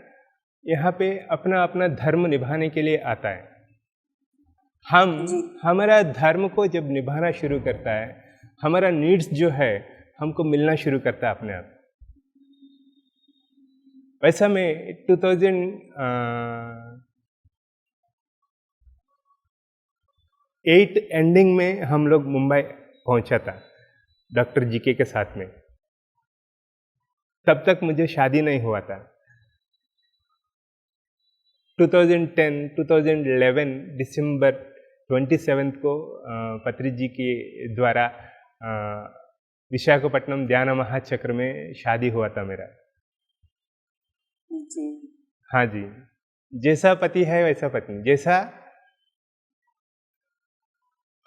यहाँ पे अपना अपना धर्म निभाने के लिए आता है। हम हमारा धर्म को जब निभाना शुरू करता है, हमारा नीड्स जो है हमको मिलना शुरू करता है अपने आप। वैसा मैं 2008 एंडिंग में हम लोग मुंबई पहुंचा था डॉक्टर जीके के साथ में। तब तक मुझे शादी नहीं हुआ था। 2011 दिसंबर 27 को पत्री जी के द्वारा विशाखापट्टनम ध्यान महाचक्र में शादी हुआ था मेरा। जी। हाँ जी, जैसा पति है वैसा पत्नी, जैसा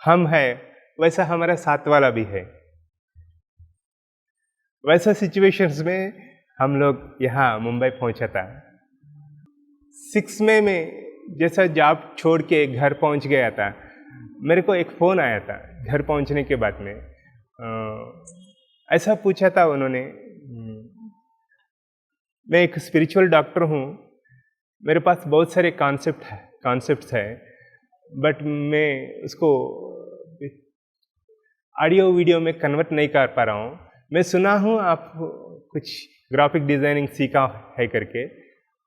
हम है वैसा हमारा साथ वाला भी है। वैसा सिचुएशंस में हम लोग यहाँ मुंबई पहुंचा था। 6 मई में जैसा जॉब छोड़ के घर पहुंच गया था, मेरे को एक फ़ोन आया था घर पहुंचने के बाद में। ऐसा पूछा था उन्होंने, मैं एक स्पिरिचुअल डॉक्टर हूँ, मेरे पास बहुत सारे कॉन्सेप्ट्स है, बट मैं उसको ऑडियो वीडियो में कन्वर्ट नहीं कर पा रहा हूँ। मैं सुना हूँ आप कुछ ग्राफिक डिज़ाइनिंग सीखा है करके,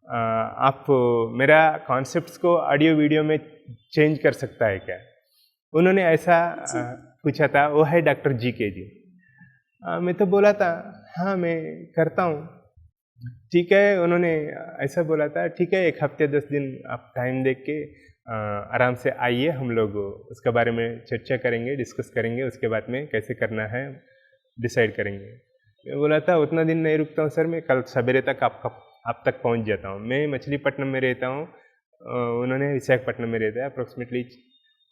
आप मेरा कॉन्सेप्ट्स को ऑडियो वीडियो में चेंज कर सकता है क्या? उन्होंने ऐसा पूछा था। वो है डॉक्टर जी के जी। मैं तो बोला था हाँ मैं करता हूँ। ठीक है, उन्होंने ऐसा बोला था, ठीक है 1 हफ्ते 10 दिन आप टाइम देख के आराम से आइए, हम लोग उसके बारे में चर्चा करेंगे, डिस्कस करेंगे, उसके बाद में कैसे करना है डिसाइड करेंगे। मैं बोला था उतना दिन नहीं रुकता हूँ सर, मैं कल सवेरे तक आप तक पहुँच जाता हूँ। मैं मछलीपट्टनम में रहता हूँ, उन्होंने विशाखापट्टनम में रहता है, अप्रोक्सीमेटली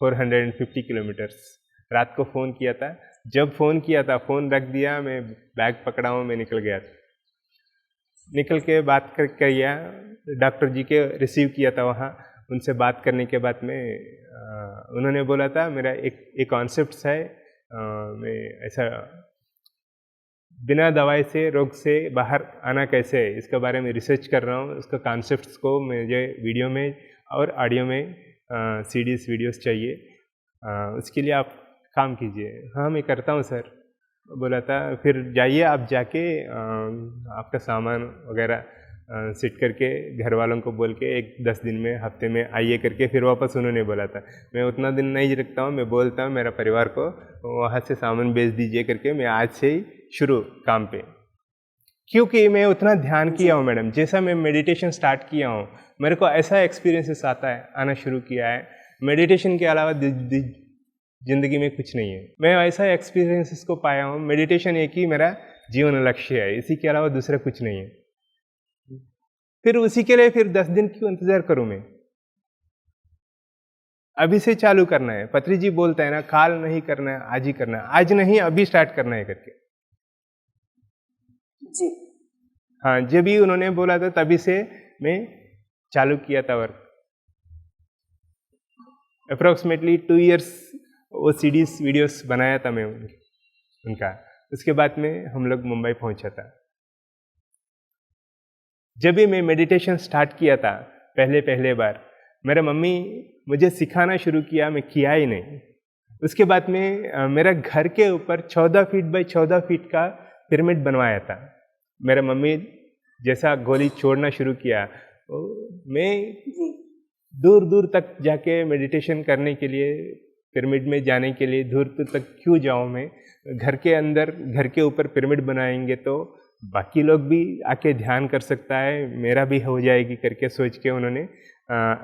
450 किलोमीटर्स। रात को फ़ोन किया था, जब फ़ोन किया था फ़ोन रख दिया, मैं बैग पकड़ा हूँ, मैं निकल गया। निकल के बात कर किया, डॉक्टर जी के रिसीव किया था वहाँ। उनसे बात करने के बाद में उन्होंने बोला था मेरा एक कॉन्सेप्ट है, मैं ऐसा बिना दवाई से रोग से बाहर आना कैसे है इसके बारे में रिसर्च कर रहा हूँ। उसका कॉन्सेप्ट्स को मुझे वीडियो में और ऑडियो में सीडीज वीडियोस चाहिए, उसके लिए आप काम कीजिए। हाँ मैं करता हूँ सर, बोला था। फिर जाइए आप जाके आपका सामान वगैरह सेट करके घर वालों को बोल के 10 दिन में हफ्ते में आइए करके फिर वापस उन्होंने बोला था। मैं उतना दिन नहीं रखता हूँ, मैं बोलता हूँ मेरा परिवार को वहाँ से सामान भेज दीजिए करके, मैं आज से ही शुरू काम पे। क्योंकि मैं उतना ध्यान किया हूँ मैडम, जैसा मैं मेडिटेशन स्टार्ट किया हूँ मेरे को ऐसा एक्सपीरियंसेस आना शुरू किया है। मेडिटेशन के अलावा ज़िंदगी में कुछ नहीं है। मैं ऐसा एक्सपीरियंसेस को पाया हूँ, मेडिटेशन एक ही मेरा जीवन लक्ष्य है, इसी के अलावा दूसरा कुछ नहीं है। फिर उसी के लिए फिर 10 दिन क्यों इंतजार करूं मैं? अभी से चालू करना है। पत्री जी बोलता है ना, काल नहीं करना है, आज ही करना है। आज नहीं अभी स्टार्ट करना है करके जी। हाँ, जब भी उन्होंने बोला था तभी से मैं चालू किया था वर्क। अप्रोक्सीमेटली 2 इयर्स वो सीडीज वीडियोस बनाया था मैं उनका। उसके बाद में हम लोग मुंबई पहुंचा था। जब भी मैं मेडिटेशन स्टार्ट किया था पहले बार, मेरा मम्मी मुझे सिखाना शुरू किया, मैं किया ही नहीं। उसके बाद में मेरा घर के ऊपर 14 फीट बाई 14 फीट का पिरामिड बनवाया था। मेरा मम्मी जैसा गोली छोड़ना शुरू किया, मैं दूर दूर तक जाके मेडिटेशन करने के लिए, पिरामिड में जाने के लिए दूर दूर तक क्यों जाऊँ मैं? घर के अंदर, घर के ऊपर पिरामिड बनाएंगे तो बाकी लोग भी आके ध्यान कर सकता है, मेरा भी हो जाएगी करके सोच के उन्होंने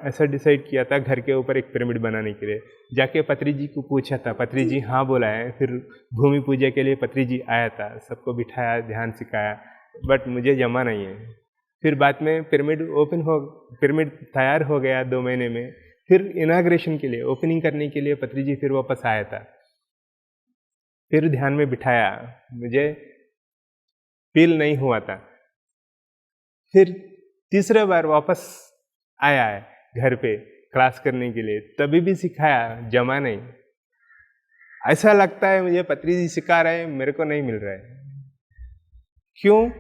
ऐसा डिसाइड किया था घर के ऊपर एक पिरामिड बनाने के लिए। जाके पत्री जी को पूछा था, पत्री जी हाँ बोला है। फिर भूमि पूजा के लिए पत्री जी आया था, सबको बिठाया, ध्यान सिखाया, बट मुझे जमा नहीं है। फिर बाद में पिरामिड तैयार हो गया 2 महीने में। फिर इनाग्रेशन के लिए, ओपनिंग करने के लिए पत्री जी फिर वापस आया था, फिर ध्यान में बिठाया, मुझे फील नहीं हुआ था। फिर तीसरा बार वापस आया है घर पे क्लास करने के लिए, तभी भी सिखाया, जमा नहीं। ऐसा लगता है मुझे पत्री जी सिखा रहे हैं, मेरे को नहीं मिल रहा है। क्यों?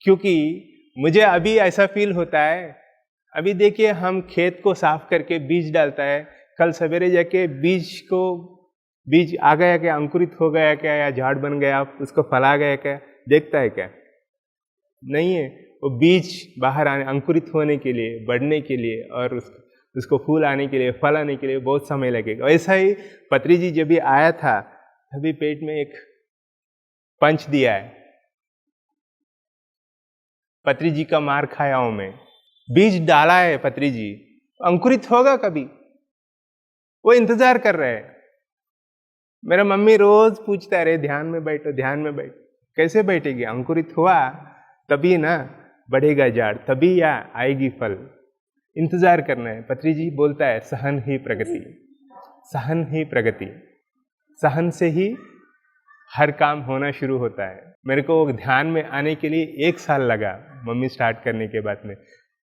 क्योंकि मुझे अभी ऐसा फील होता है, अभी देखिए हम खेत को साफ करके बीज डालता है, कल सवेरे जाके बीज आ गया क्या, अंकुरित हो गया क्या, या झाड़ बन गया, उसको फला गया क्या, देखता है क्या? नहीं है। वो बीज बाहर आने, अंकुरित होने के लिए, बढ़ने के लिए और उसको फूल आने के लिए, फल आने के लिए बहुत समय लगेगा। ऐसा ही पत्री जी जब भी आया था तभी पेट में एक पंच दिया है, पत्री जी का मार खाया हूं मैं। बीज डाला है पत्री जी, अंकुरित होगा कभी, वो इंतजार कर रहे हैं। मेरा मम्मी रोज पूछता है, अरे ध्यान में बैठो, ध्यान में बैठो। कैसे बैठेगी? अंकुरित हुआ तभी ना बढ़ेगा झाड़, तभी या आएगी फल। इंतजार करना है। पत्री जी बोलता है सहन ही प्रगति, सहन ही प्रगति, सहन से ही हर काम होना शुरू होता है। मेरे को ध्यान में आने के लिए 1 साल लगा, मम्मी स्टार्ट करने के बाद में।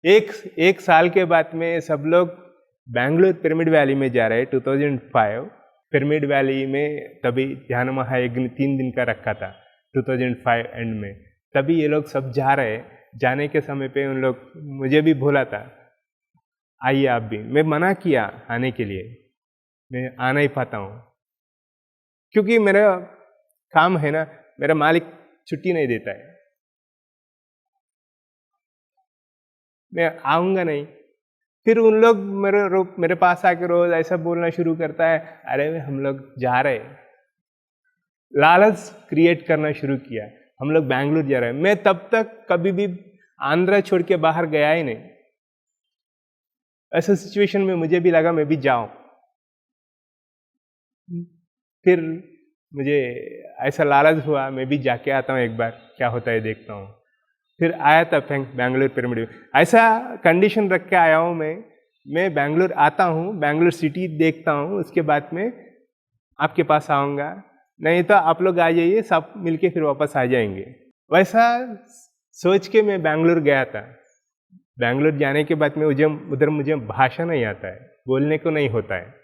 एक साल के बाद में सब लोग बेंगलुरु पिरामिड वैली में जा रहे हैं। 2005 पिरामिड वैली में तभी ध्यान महायज्ञ 3 दिन का रखा था 2005 एंड में। तभी ये लोग सब जा रहे, जाने के समय पे उन लोग मुझे भी बोला था आइए आप भी। मैं मना किया आने के लिए, मैं आ नहीं पाता हूँ क्योंकि मेरा काम है ना, मेरा मालिक छुट्टी नहीं देता है, मैं आऊँगा नहीं। फिर उन लोग मेरे पास आके रोज ऐसा बोलना शुरू करता है, अरे हम लोग जा रहे, लालच क्रिएट करना शुरू किया, हम लोग बेंगलुरु जा रहे हैं। मैं तब तक कभी भी आंध्रा छोड़ के बाहर गया ही नहीं। ऐसा सिचुएशन में मुझे भी लगा मैं भी जाऊं। फिर मुझे ऐसा लालच हुआ, मैं भी जाके आता हूँ एक बार, क्या होता है देखता हूँ। फिर आया था बेंगलुरु पिरामिड। ऐसा कंडीशन रख के आया हूँ मैं बेंगलुरु आता हूँ, बेंगलुरु सिटी देखता हूँ, उसके बाद में आपके पास आऊँगा, नहीं तो आप लोग आ जाइए, सब मिलके फिर वापस आ जाएंगे। वैसा सोच के मैं बेंगलुरु गया था। बेंगलुरु जाने के बाद में उधर मुझे भाषा नहीं आता है, बोलने को नहीं होता है,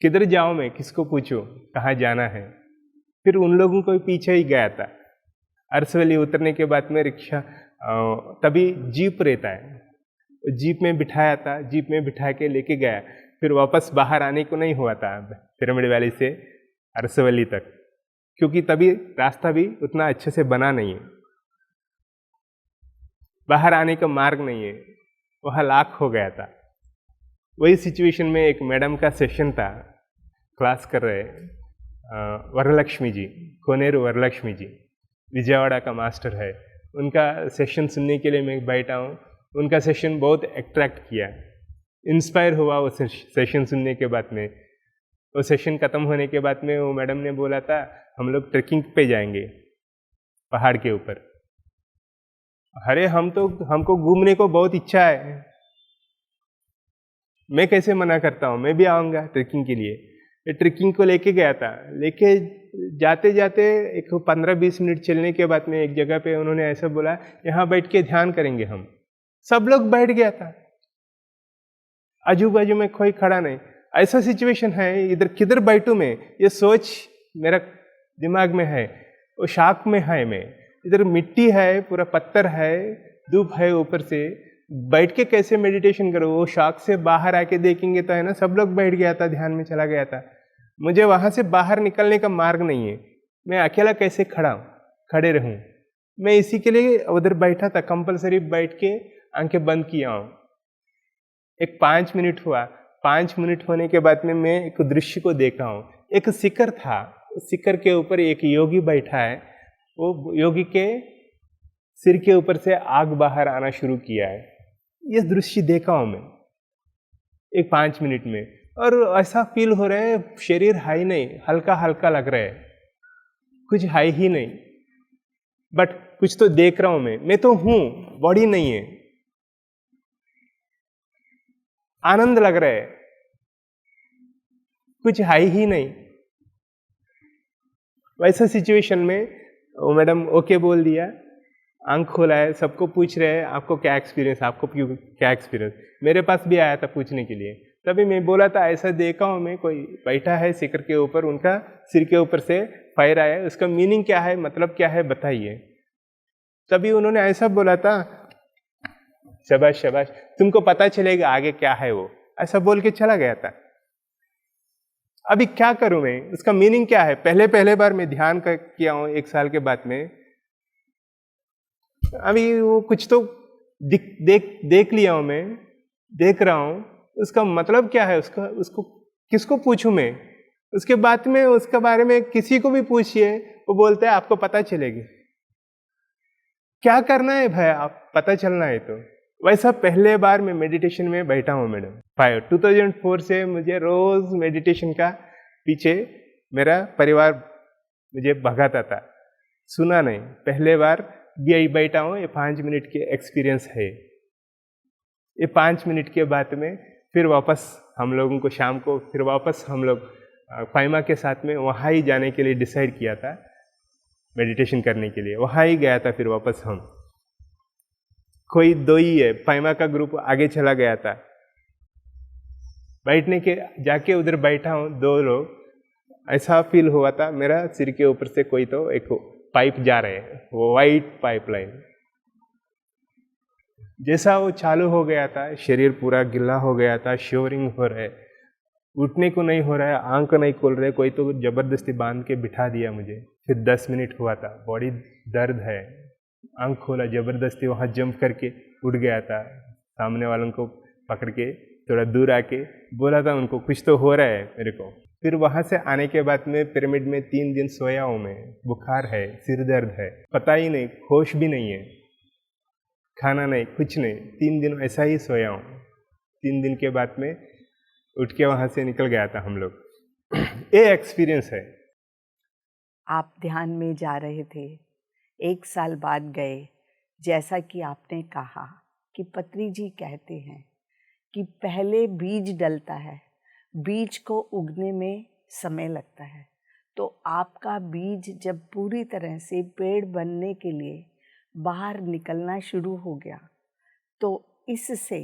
किधर जाऊँ मैं, किसको पूछूं कहाँ जाना है। फिर उन लोगों को पीछे ही गया था। अरसवली उतरने के बाद में रिक्शा, तभी जीप रहता है, जीप में बिठाया था, जीप में बिठा के लेके गया। फिर वापस बाहर आने को नहीं हुआ था पिरामिड वैली से अरसवली तक, क्योंकि तभी रास्ता भी उतना अच्छे से बना नहीं है, बाहर आने का मार्ग नहीं है, वहाँ लॉक हो गया था। वही सिचुएशन में एक मैडम का सेशन था, क्लास कर रहे वरलक्ष्मी जी, कोनेरू वरलक्ष्मी जी, विजयवाड़ा का मास्टर है। उनका सेशन सुनने के लिए मैं बैठा हूँ। उनका सेशन बहुत अट्रैक्ट किया, इंस्पायर हुआ वो सेशन सुनने के बाद में। वो सेशन ख़त्म होने के बाद में वो मैडम ने बोला था हम लोग ट्रैकिंग पे जाएंगे पहाड़ के ऊपर। अरे हमको घूमने को बहुत इच्छा है, मैं कैसे मना करता हूँ, मैं भी आऊँगा ट्रैकिंग के लिए। ये ट्रैकिंग को लेके गया था, लेके जाते जाते एक 15-20 मिनट चलने के बाद में एक जगह पे उन्होंने ऐसा बोला यहाँ बैठ के ध्यान करेंगे हम। सब लोग बैठ गया था, आजू बाजू में कोई खड़ा नहीं। ऐसा सिचुएशन है, इधर किधर बैठूं मैं, ये सोच मेरा दिमाग में है, वो शाख में है मैं। इधर मिट्टी है, पूरा पत्थर है, धूप है ऊपर से, बैठ के कैसे मेडिटेशन करो। वो शाख से बाहर आके देखेंगे तो है ना, सब लोग बैठ गया था, ध्यान में चला गया था। मुझे वहां से बाहर निकलने का मार्ग नहीं है, मैं अकेला कैसे खड़े रहूं। मैं इसी के लिए उधर बैठा था, कंपलसरी बैठ के आंखें बंद किया हूं। एक 5 मिनट हुआ, 5 मिनट होने के बाद में मैं एक दृश्य को देखा हूँ। एक शिखर था, उस शिखर के ऊपर एक योगी बैठा है, वो योगी के सिर के ऊपर से आग बाहर आना शुरू किया है। ये दृश्य देखा हूं मैं एक 5 मिनट में, और ऐसा फील हो रहा है शरीर हाई नहीं, हल्का हल्का लग रहा है, कुछ हाई ही नहीं, बट कुछ तो देख रहा हूं मैं तो हूं, बॉडी नहीं है। आनंद लग रहा है, कुछ हाई ही नहीं। वैसा सिचुएशन में वो मैडम ओके बोल दिया, आंख खोला है, सबको पूछ रहे हैं आपको क्या एक्सपीरियंस, आपको क्या एक्सपीरियंस। मेरे पास भी आया था पूछने के लिए, तभी मैं बोला था ऐसा देखा हूं मैं, कोई बैठा है शिखर के ऊपर, उनका सिर के ऊपर से फायर आया है, उसका मीनिंग क्या है, मतलब क्या है बताइए। तभी उन्होंने ऐसा बोला था, शाबाश शाबाश, तुमको पता चलेगा आगे क्या है वो, ऐसा बोल के चला गया था। अभी क्या करूं मैं, उसका मीनिंग क्या है? पहले बार मैं ध्यान किया हूं 1 साल के बाद में, अभी वो कुछ तो देख लिया हूं, मैं देख रहा हूं, उसका मतलब क्या है, उसको किसको पूछूं मैं? उसके बाद में उसके बारे में किसी को भी पूछिए, वो बोलते हैं आपको पता चलेगी। क्या करना है भाई, आप पता चलना है तो। वैसा पहले बार मैं मेडिटेशन में बैठा हूँ मैडम। 2004 से मुझे रोज मेडिटेशन का पीछे मेरा परिवार मुझे भगाता था, सुना नहीं। पहले बार भी बैठा हूँ, ये 5 मिनट के एक्सपीरियंस है। ये 5 मिनट के बाद में फिर वापस हम लोगों को शाम को फिर वापस हम लोग फाइमा के साथ में वहाँ ही जाने के लिए डिसाइड किया था, मेडिटेशन करने के लिए वहाँ ही गया था। फिर वापस हम कोई 2 ही है, फाइमा का ग्रुप आगे चला गया था। बैठने के जाके उधर बैठा हूँ, 2 लोग, ऐसा फील हुआ था मेरा सिर के ऊपर से कोई तो एक पाइप जा रहे हैं, वो वाइट पाइपलाइन जैसा वो चालू हो गया था। शरीर पूरा गिल्ला हो गया था, शिवरिंग हो रहा है, उठने को नहीं हो रहा है, आंख नहीं खोल रहे, कोई तो जबरदस्ती बांध के बिठा दिया मुझे। फिर 10 मिनट हुआ था, बॉडी दर्द है, आंख खोला, जबरदस्ती वहाँ जंप करके उठ गया था। सामने वालों को पकड़ के थोड़ा दूर आके बोला था उनको कुछ तो हो रहा है मेरे को। फिर वहाँ से आने के बाद में पिरामिड में 3 दिन सोया हूँ मैं, बुखार है, सिर दर्द है, पता ही नहीं, होश भी नहीं है, खाना नहीं, कुछ नहीं, 3 दिन ऐसा ही सोया हूँ। 3 दिन के बाद में उठ के वहाँ से निकल गया था हम लोग। ये एक्सपीरियंस है। आप ध्यान में जा रहे थे, 1 साल बाद गए। जैसा कि आपने कहा कि पत्री जी कहते हैं कि पहले बीज डलता है, बीज को उगने में समय लगता है। तो आपका बीज जब पूरी तरह से पेड़ बनने के लिए बाहर निकलना शुरू हो गया, तो इससे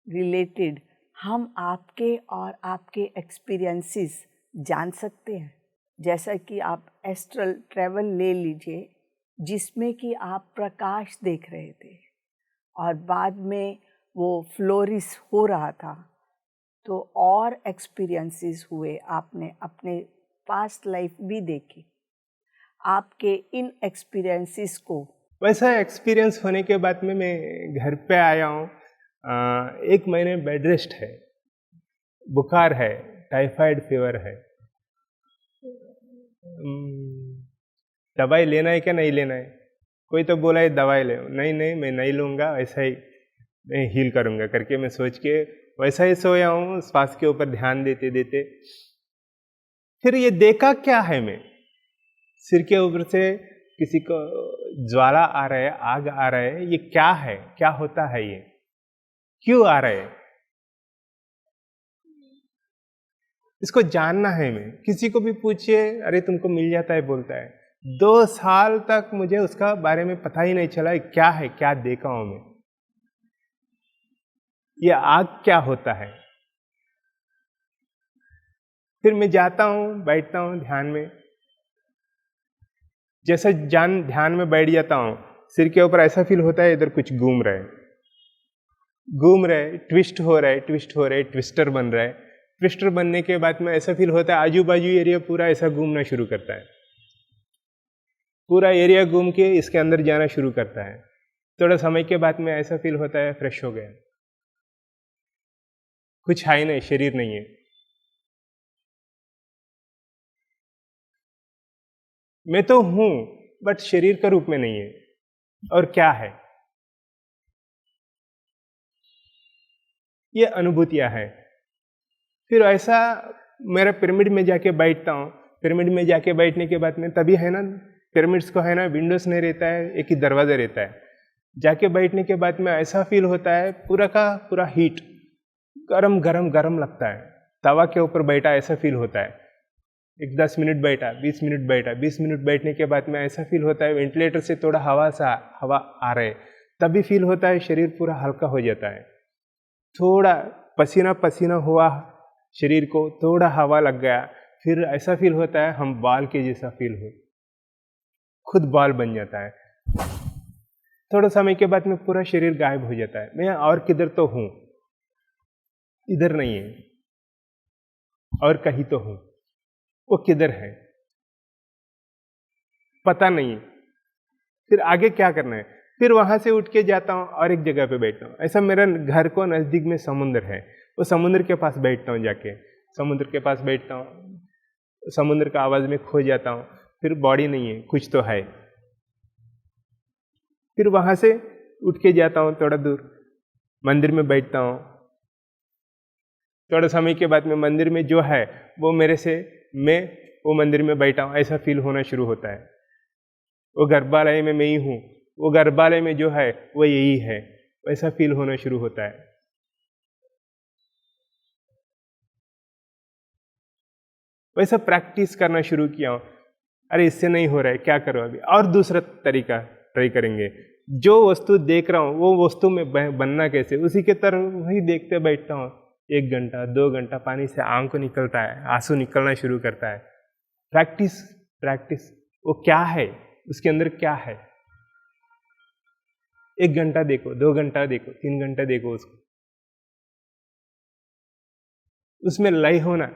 रिलेटेड हम आपके और आपके एक्सपीरियंसेस जान सकते हैं। जैसा कि आप एस्ट्रल ट्रैवल ले लीजिए, जिसमें कि आप प्रकाश देख रहे थे और बाद में वो फ्लोरिस हो रहा था, तो और एक्सपीरियंसेस हुए, आपने अपने पास्ट लाइफ भी देखी। आपके इन एक्सपीरियंसेस को वैसा एक्सपीरियंस होने के बाद में मैं घर पे आया हूँ। 1 महीने बेड रेस्ट है, बुखार है, टाइफाइड फीवर है। दवाई लेना है क्या नहीं लेना है? कोई तो बोला है दवाई ले, नहीं नहीं मैं नहीं लूँगा, ऐसा ही मैं हील करूँगा करके मैं सोच के वैसा ही सोया हूँ, श्वास के ऊपर ध्यान देते देते। फिर ये देखा क्या है, मैं सिर के ऊपर से किसी को ज्वाला आ रहा है, आग आ रहा है, ये क्या है, क्या होता है, ये क्यों आ रहा है, इसको जानना है। मैं किसी को भी पूछिए, अरे तुमको मिल जाता है बोलता है। 2 साल तक मुझे उसका बारे में पता ही नहीं चला क्या है, क्या देखा हूं मैं, ये आग क्या होता है। फिर मैं जाता हूं, बैठता हूं ध्यान में, जैसे ध्यान में बैठ जाता हूं, सिर के ऊपर ऐसा फील होता है इधर कुछ घूम रहा है, ट्विस्ट हो रहा है, ट्विस्टर बन रहा है। ट्विस्टर बनने के बाद में ऐसा फील होता है आजू बाजू एरिया पूरा ऐसा घूमना शुरू करता है, पूरा एरिया घूम के इसके अंदर जाना शुरू करता है। थोड़ा समय के बाद में ऐसा फील होता है फ्रेश हो गया, कुछ है नहीं, शरीर नहीं है, मैं तो हूं बट शरीर का रूप में नहीं है, और क्या है, ये अनुभूतियां है। फिर ऐसा मेरा पिरामिड में जाके बैठता हूँ। पिरामिड में जाके बैठने के बाद में तभी है ना, पिरामिड्स को है ना विंडोज नहीं रहता है, एक ही दरवाजा रहता है। जाके बैठने के बाद में ऐसा फील होता है पूरा का पूरा हीट, गरम गरम गरम लगता है, तवा के ऊपर बैठा ऐसा फील होता है। एक 10 मिनट बैठा, 20 मिनट बैठा, 20 मिनट बैठने के बाद में ऐसा फील होता है वेंटिलेटर से थोड़ा हवा आ रहे, तभी फील होता है शरीर पूरा हल्का हो जाता है, थोड़ा पसीना पसीना हुआ शरीर को, थोड़ा हवा लग गया, फिर ऐसा फील होता है हम बाल के जैसा फील हो, खुद बाल बन जाता है। थोड़ा समय के बाद में पूरा शरीर गायब हो जाता है। मैं और किधर तो हूँ, इधर नहीं है, और कहीं तो हूँ, वो किधर है पता नहीं। फिर आगे क्या करना है, फिर वहां से उठ के जाता हूँ और एक जगह पे बैठता हूँ। ऐसा मेरा घर को नजदीक में समुद्र है, वो समुद्र के पास बैठता हूँ, जाके समुद्र के पास बैठता हूँ, समुद्र का आवाज में खो जाता हूँ। फिर बॉडी नहीं है, कुछ तो है। फिर वहां से उठ के जाता हूँ थोड़ा दूर, मंदिर में बैठता हूँ। थोड़ा समय के बाद में मंदिर में जो है वो मेरे से, मैं वो मंदिर में बैठा हूँ ऐसा फील होना शुरू होता है। वो गर्भालय में मैं ही हूँ, वो गर्भालय में जो है वो यही है, वैसा फील होना शुरू होता है। वैसा प्रैक्टिस करना शुरू किया हूँ। अरे इससे नहीं हो रहा है, क्या करो अभी, और दूसरा तरीका ट्राई करेंगे। जो वस्तु देख रहा हूँ वो वस्तु में बनना कैसे, उसी के तरह वही देखते बैठता हूँ। 1 घंटा 2 घंटा पानी से आंख को निकलता है, आंसू निकलना शुरू करता है। प्रैक्टिस प्रैक्टिस, वो क्या है, उसके अंदर क्या है। 1 घंटा देखो, 2 घंटा देखो, 3 घंटा देखो उसको, उसमें लय होना,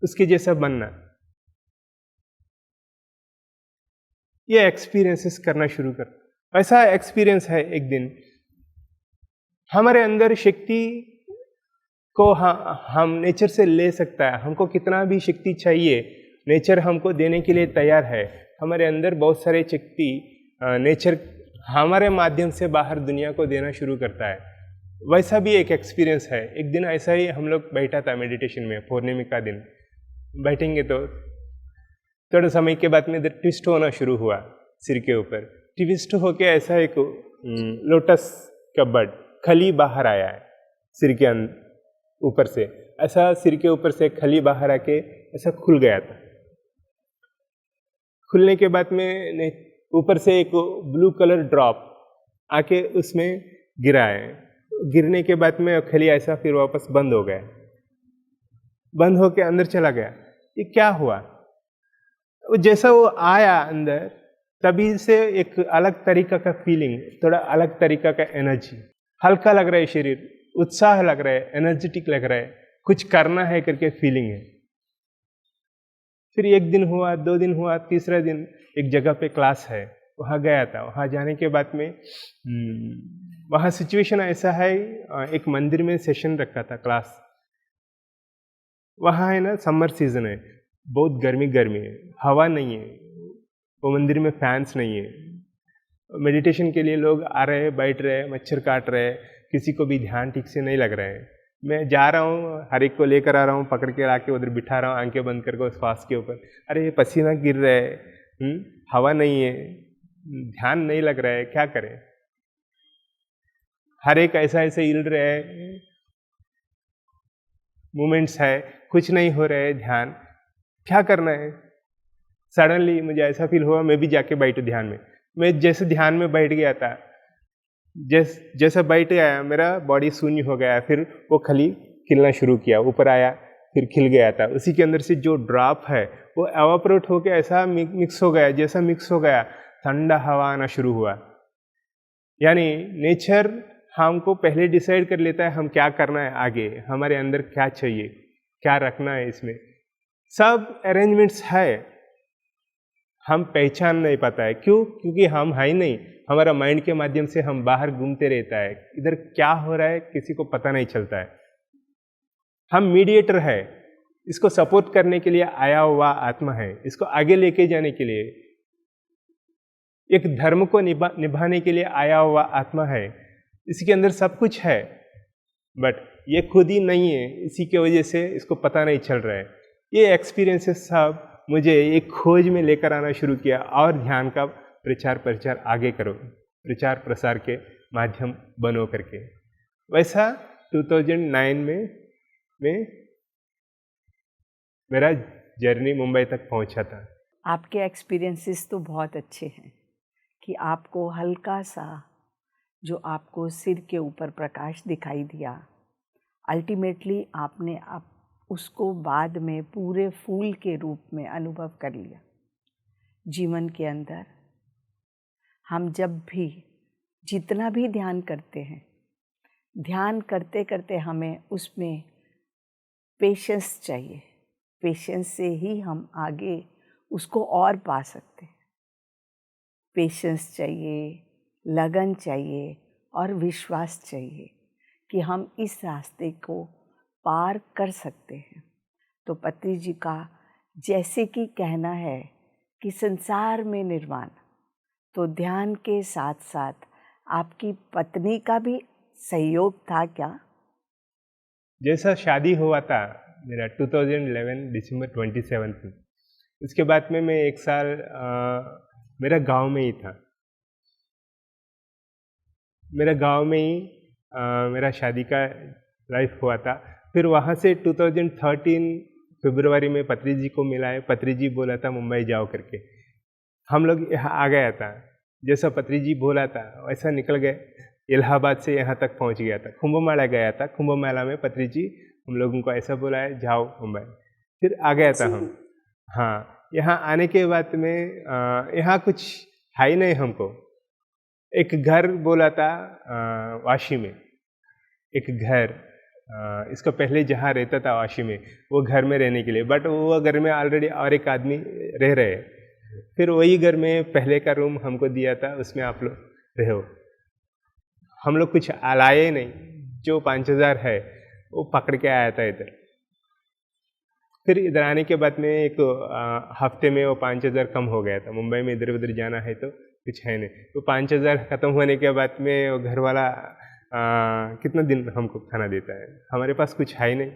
उसके जैसा बनना, ये एक्सपीरियंसेस करना शुरू कर। ऐसा एक्सपीरियंस है, एक दिन हमारे अंदर शक्ति को हम नेचर से ले सकता है। हमको कितना भी शक्ति चाहिए, नेचर हमको देने के लिए तैयार है। हमारे अंदर बहुत सारे शक्ति नेचर हमारे माध्यम से बाहर दुनिया को देना शुरू करता है। वैसा भी एक एक्सपीरियंस है। एक दिन ऐसा ही हम लोग बैठा था मेडिटेशन में, पौर्णिमा का दिन बैठेंगे तो थोड़े समय के बाद में इधर ट्विस्ट होना शुरू हुआ सिर के ऊपर। ट्विस्ट होके ऐसा एक लोटस का बड खली बाहर आया है सिर के ऊपर से, ऐसा सिर के ऊपर से खली बाहर आके ऐसा खुल गया था। खुलने के बाद में ऊपर से एक ब्लू कलर ड्रॉप आके उसमें गिरा है। गिरने के बाद में खली ऐसा फिर वापस बंद हो गया, बंद होके अंदर चला गया। ये क्या हुआ? जैसा वो आया अंदर, तभी से एक अलग तरीका का फीलिंग, थोड़ा अलग तरीका का एनर्जी, हल्का लग रहा है शरीर, उत्साह लग रहा है, एनर्जेटिक लग रहा है, कुछ करना है करके फीलिंग है। फिर 1 दिन हुआ, 2 दिन हुआ, तीसरा दिन एक जगह पे क्लास है, वहाँ गया था। वहाँ जाने के बाद में वहाँ सिचुएशन ऐसा है, एक मंदिर में सेशन रखा था क्लास। वहाँ है ना, समर सीजन है, बहुत गर्मी है, हवा नहीं है, वो मंदिर में फैंस नहीं है। मेडिटेशन के लिए लोग आ रहे हैं, बैठ रहे हैं, मच्छर काट रहे हैं, किसी को भी ध्यान ठीक से नहीं लग रहा है। मैं जा रहा हूँ, हर एक को लेकर आ रहा हूँ, पकड़ के लाके उधर बिठा रहा हूँ, आंखें बंद करके उस फास के ऊपर। अरे पसीना गिर रहा है, हवा नहीं है, ध्यान नहीं लग रहा है, क्या करें। हर एक ऐसा हिल रहा है, मूवमेंट्स है, कुछ नहीं हो रहा है, ध्यान क्या करना है। सडनली मुझे ऐसा फील हुआ, मैं भी जाके बैठू ध्यान में। मैं जैसे ध्यान में बैठ गया था, जैसा बैठ गया, मेरा बॉडी शून्य हो गया। फिर वो खली खिलना शुरू किया, ऊपर आया, फिर खिल गया था। उसी के अंदर से जो ड्रॉप है वो एवापोरेट होके ऐसा मिक्स हो गया, जैसा मिक्स हो गया ठंडा हवा आना शुरू हुआ। यानी नेचर हमको पहले डिसाइड कर लेता है हम क्या करना है, आगे हमारे अंदर क्या चाहिए, क्या रखना है। इसमें सब अरेंजमेंट्स है, हम पहचान नहीं पाता है। क्यों? क्योंकि हम है ही नहीं, हमारा माइंड के माध्यम से हम बाहर घूमते रहता है, इधर क्या हो रहा है किसी को पता नहीं चलता है। हम मीडिएटर है, इसको सपोर्ट करने के लिए आया हुआ आत्मा है, इसको आगे लेके जाने के लिए, एक धर्म को निभाने के लिए आया हुआ आत्मा है। इसके अंदर सब कुछ है, बट ये खुद ही नहीं है, इसी के वजह से इसको पता नहीं चल रहा है। ये एक्सपीरियंसेस सब मुझे एक खोज में लेकर आना शुरू किया, और ध्यान का प्रचार प्रसार आगे करो, प्रचार प्रसार के माध्यम बनो करके। वैसा 2009 में मेरा जर्नी मुंबई तक पहुंचा था। आपके एक्सपीरियंसेस तो बहुत अच्छे हैं कि आपको हल्का सा जो आपको सिर के ऊपर प्रकाश दिखाई दिया, अल्टीमेटली आपने उसको बाद में पूरे फूल के रूप में अनुभव कर लिया। जीवन के अंदर हम जब भी जितना भी ध्यान करते हैं, ध्यान करते करते हमें उसमें पेशेंस चाहिए। पेशेंस से ही हम आगे उसको और पा सकते हैं। पेशेंस चाहिए, लगन चाहिए और विश्वास चाहिए कि हम इस रास्ते को पार कर सकते हैं। तो पत्री जी का जैसे कि कहना है कि संसार में निर्वाण, तो ध्यान के साथ साथ आपकी पत्नी का भी सहयोग था क्या? जैसा शादी हुआ था मेरा 2011 दिसंबर 27 में, उसके बाद में मैं एक साल मेरा गांव में ही था। मेरा गांव में ही मेरा शादी का लाइफ हुआ था। फिर वहाँ से 2013 फरवरी में पत्री जी को मिला है। पत्री जी बोला था मुंबई जाओ करके, हम लोग यहाँ आ गया था। जैसा पत्री जी बोला था वैसा निकल गए, इलाहाबाद से यहाँ तक पहुँच गया था। कुंभ मेला गया था, कुंभ मेला में पत्री जी हम लोगों को ऐसा बोला है जाओ मुंबई। फिर आ गया था हम। हाँ, यहाँ आने के बाद में यहाँ कुछ है ही नहीं हमको। एक घर बोला था वाशी में, एक घर इसको पहले जहाँ रहता था वाशी में, वो घर में रहने के लिए, बट वो घर में ऑलरेडी और एक आदमी रह रहे। फिर वही घर में पहले का रूम हमको दिया था, उसमें आप लोग रहो। हम लोग कुछ लाए नहीं, जो 5,000 है वो पकड़ के आया था इधर। फिर इधर आने के बाद में एक हफ्ते में वो 5,000 कम हो गया था। मुंबई में इधर उधर जाना है तो कुछ है नहीं, तो 5,000 खत्म होने के बाद में वो घर वाला कितना दिन हमको खाना देता है? हमारे पास कुछ है ही नहीं।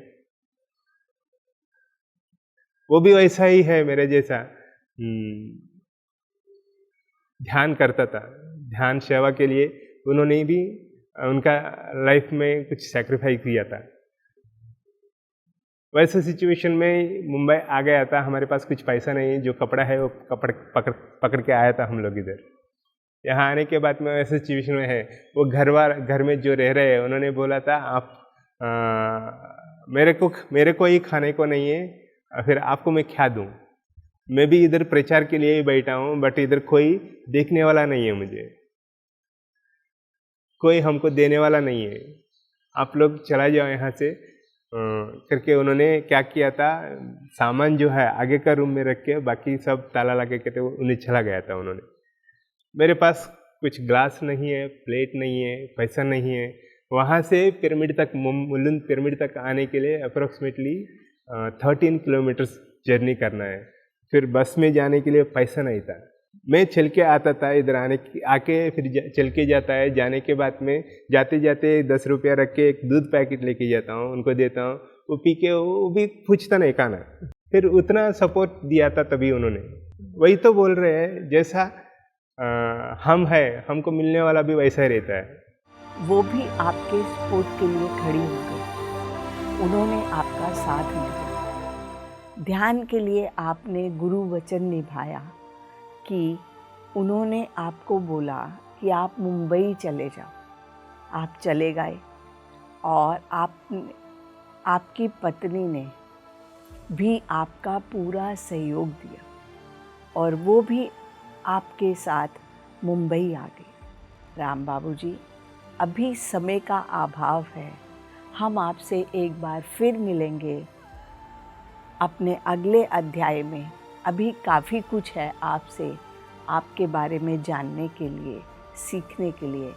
वो भी वैसा ही है मेरे जैसा, ध्यान करता था। ध्यान सेवा के लिए उन्होंने भी उनका लाइफ में कुछ सैक्रिफाइस किया था। वैसे सिचुएशन में मुंबई आ गया था, हमारे पास कुछ पैसा नहीं है, जो कपड़ा है वो पकड़ के आया था हम लोग इधर। यहाँ आने के बाद में ऐसे सिचुएशन में है, वो घर में जो रह रहे हैं उन्होंने बोला था आप मेरे को ही खाने को नहीं है, फिर आपको मैं क्या दूँ? मैं भी इधर प्रचार के लिए ही बैठा हूँ, बट इधर कोई देखने वाला नहीं है, मुझे कोई हमको देने वाला नहीं है, आप लोग चला जाओ यहाँ से करके उन्होंने क्या किया था, सामान जो है आगे का रूम में रख के बाकी सब ताला लगा के तो उन्हें चला गया था उन्होंने। मेरे पास कुछ ग्लास नहीं है, प्लेट नहीं है, पैसा नहीं है। वहाँ से पिरामिड तक, मुलुंड पिरामिड तक आने के लिए अप्रोक्सीमेटली 13 किलोमीटर्स जर्नी करना है। फिर बस में जाने के लिए पैसा नहीं था, मैं चल के आता था इधर आके फिर चल के जाता है। जाने के बाद में जाते जाते 10 रुपया रख के एक दूध पैकेट लेके जाता हूँ, उनको देता हूँ, वो पी के वो भी पूछता नहीं खाना। फिर उतना सपोर्ट दिया था तभी उन्होंने। वही तो बोल रहे हैं, जैसा हम है, हमको मिलने वाला भी वैसा ही रहता है। वो भी आपके सपोर्ट के लिए खड़ी हो गई, उन्होंने आपका साथ दिया। ध्यान के लिए आपने गुरु वचन निभाया कि उन्होंने आपको बोला कि आप मुंबई चले जाओ। आप चले गए और आपकी पत्नी ने भी आपका पूरा सहयोग दिया और वो भी आपके साथ मुंबई आ गई। राम बाबू जी, अभी समय का अभाव है, हम आपसे एक बार फिर मिलेंगे अपने अगले अध्याय में। अभी काफ़ी कुछ है आपसे, आपके बारे में जानने के लिए, सीखने के लिए।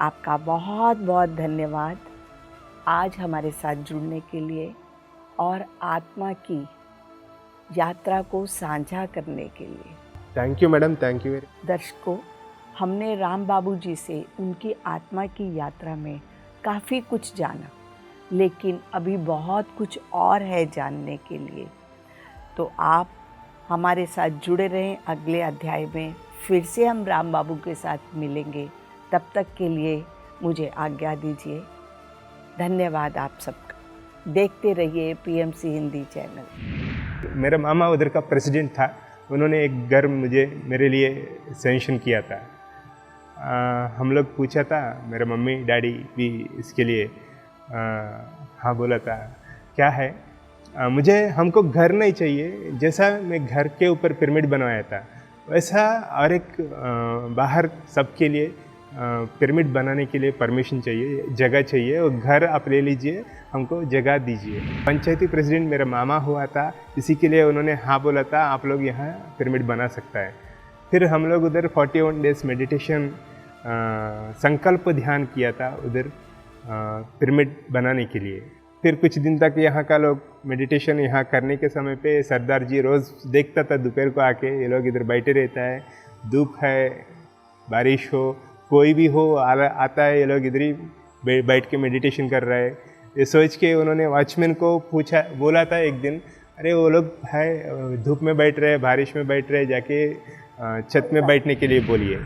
आपका बहुत बहुत धन्यवाद आज हमारे साथ जुड़ने के लिए और आत्मा की यात्रा को साझा करने के लिए। Thank you madam, thank you. दर्शकों, हमने राम बाबू जी से उनकी आत्मा की यात्रा में काफ़ी कुछ जाना, लेकिन अभी बहुत कुछ और है जानने के लिए। तो आप हमारे साथ जुड़े रहें। अगले अध्याय में फिर से हम राम बाबू के साथ मिलेंगे। तब तक के लिए मुझे आज्ञा दीजिए। धन्यवाद आप सबका। देखते रहिए पीएमसी हिंदी चैनल। मेरा मामा उधर का प्रेसिडेंट था, उन्होंने एक घर मेरे लिए सैंक्शन किया था। हम लोग पूछा था, मेरे मम्मी डैडी भी इसके लिए हाँ बोला था। क्या है, हमको घर नहीं चाहिए, जैसा मैं घर के ऊपर पिरामिड बनवाया था वैसा और एक बाहर सबके लिए पिरामिड बनाने के लिए परमिशन चाहिए, जगह चाहिए, और घर आप ले लीजिए, हमको जगह दीजिए। पंचायती प्रेसिडेंट मेरा मामा हुआ था, इसी के लिए उन्होंने हाँ बोला था, आप लोग यहाँ पिरामिड बना सकता है। फिर हम लोग उधर 41 डेज मेडिटेशन संकल्प ध्यान किया था उधर पिरामिड बनाने के लिए। फिर कुछ दिन तक यहाँ का लोग मेडिटेशन यहाँ करने के समय पे सरदार जी रोज़ देखता था दोपहर को आके, ये लोग इधर बैठे रहता है, धूप है, बारिश हो, कोई भी हो आता है, ये लोग इधर ही बैठ के मेडिटेशन कर रहा है। ये सोच के उन्होंने वॉचमैन को बोला था एक दिन, अरे वो लोग है धूप में बैठ रहे हैं, बारिश में बैठ रहे हैं, जाके छत में बैठने के लिए बोलिए।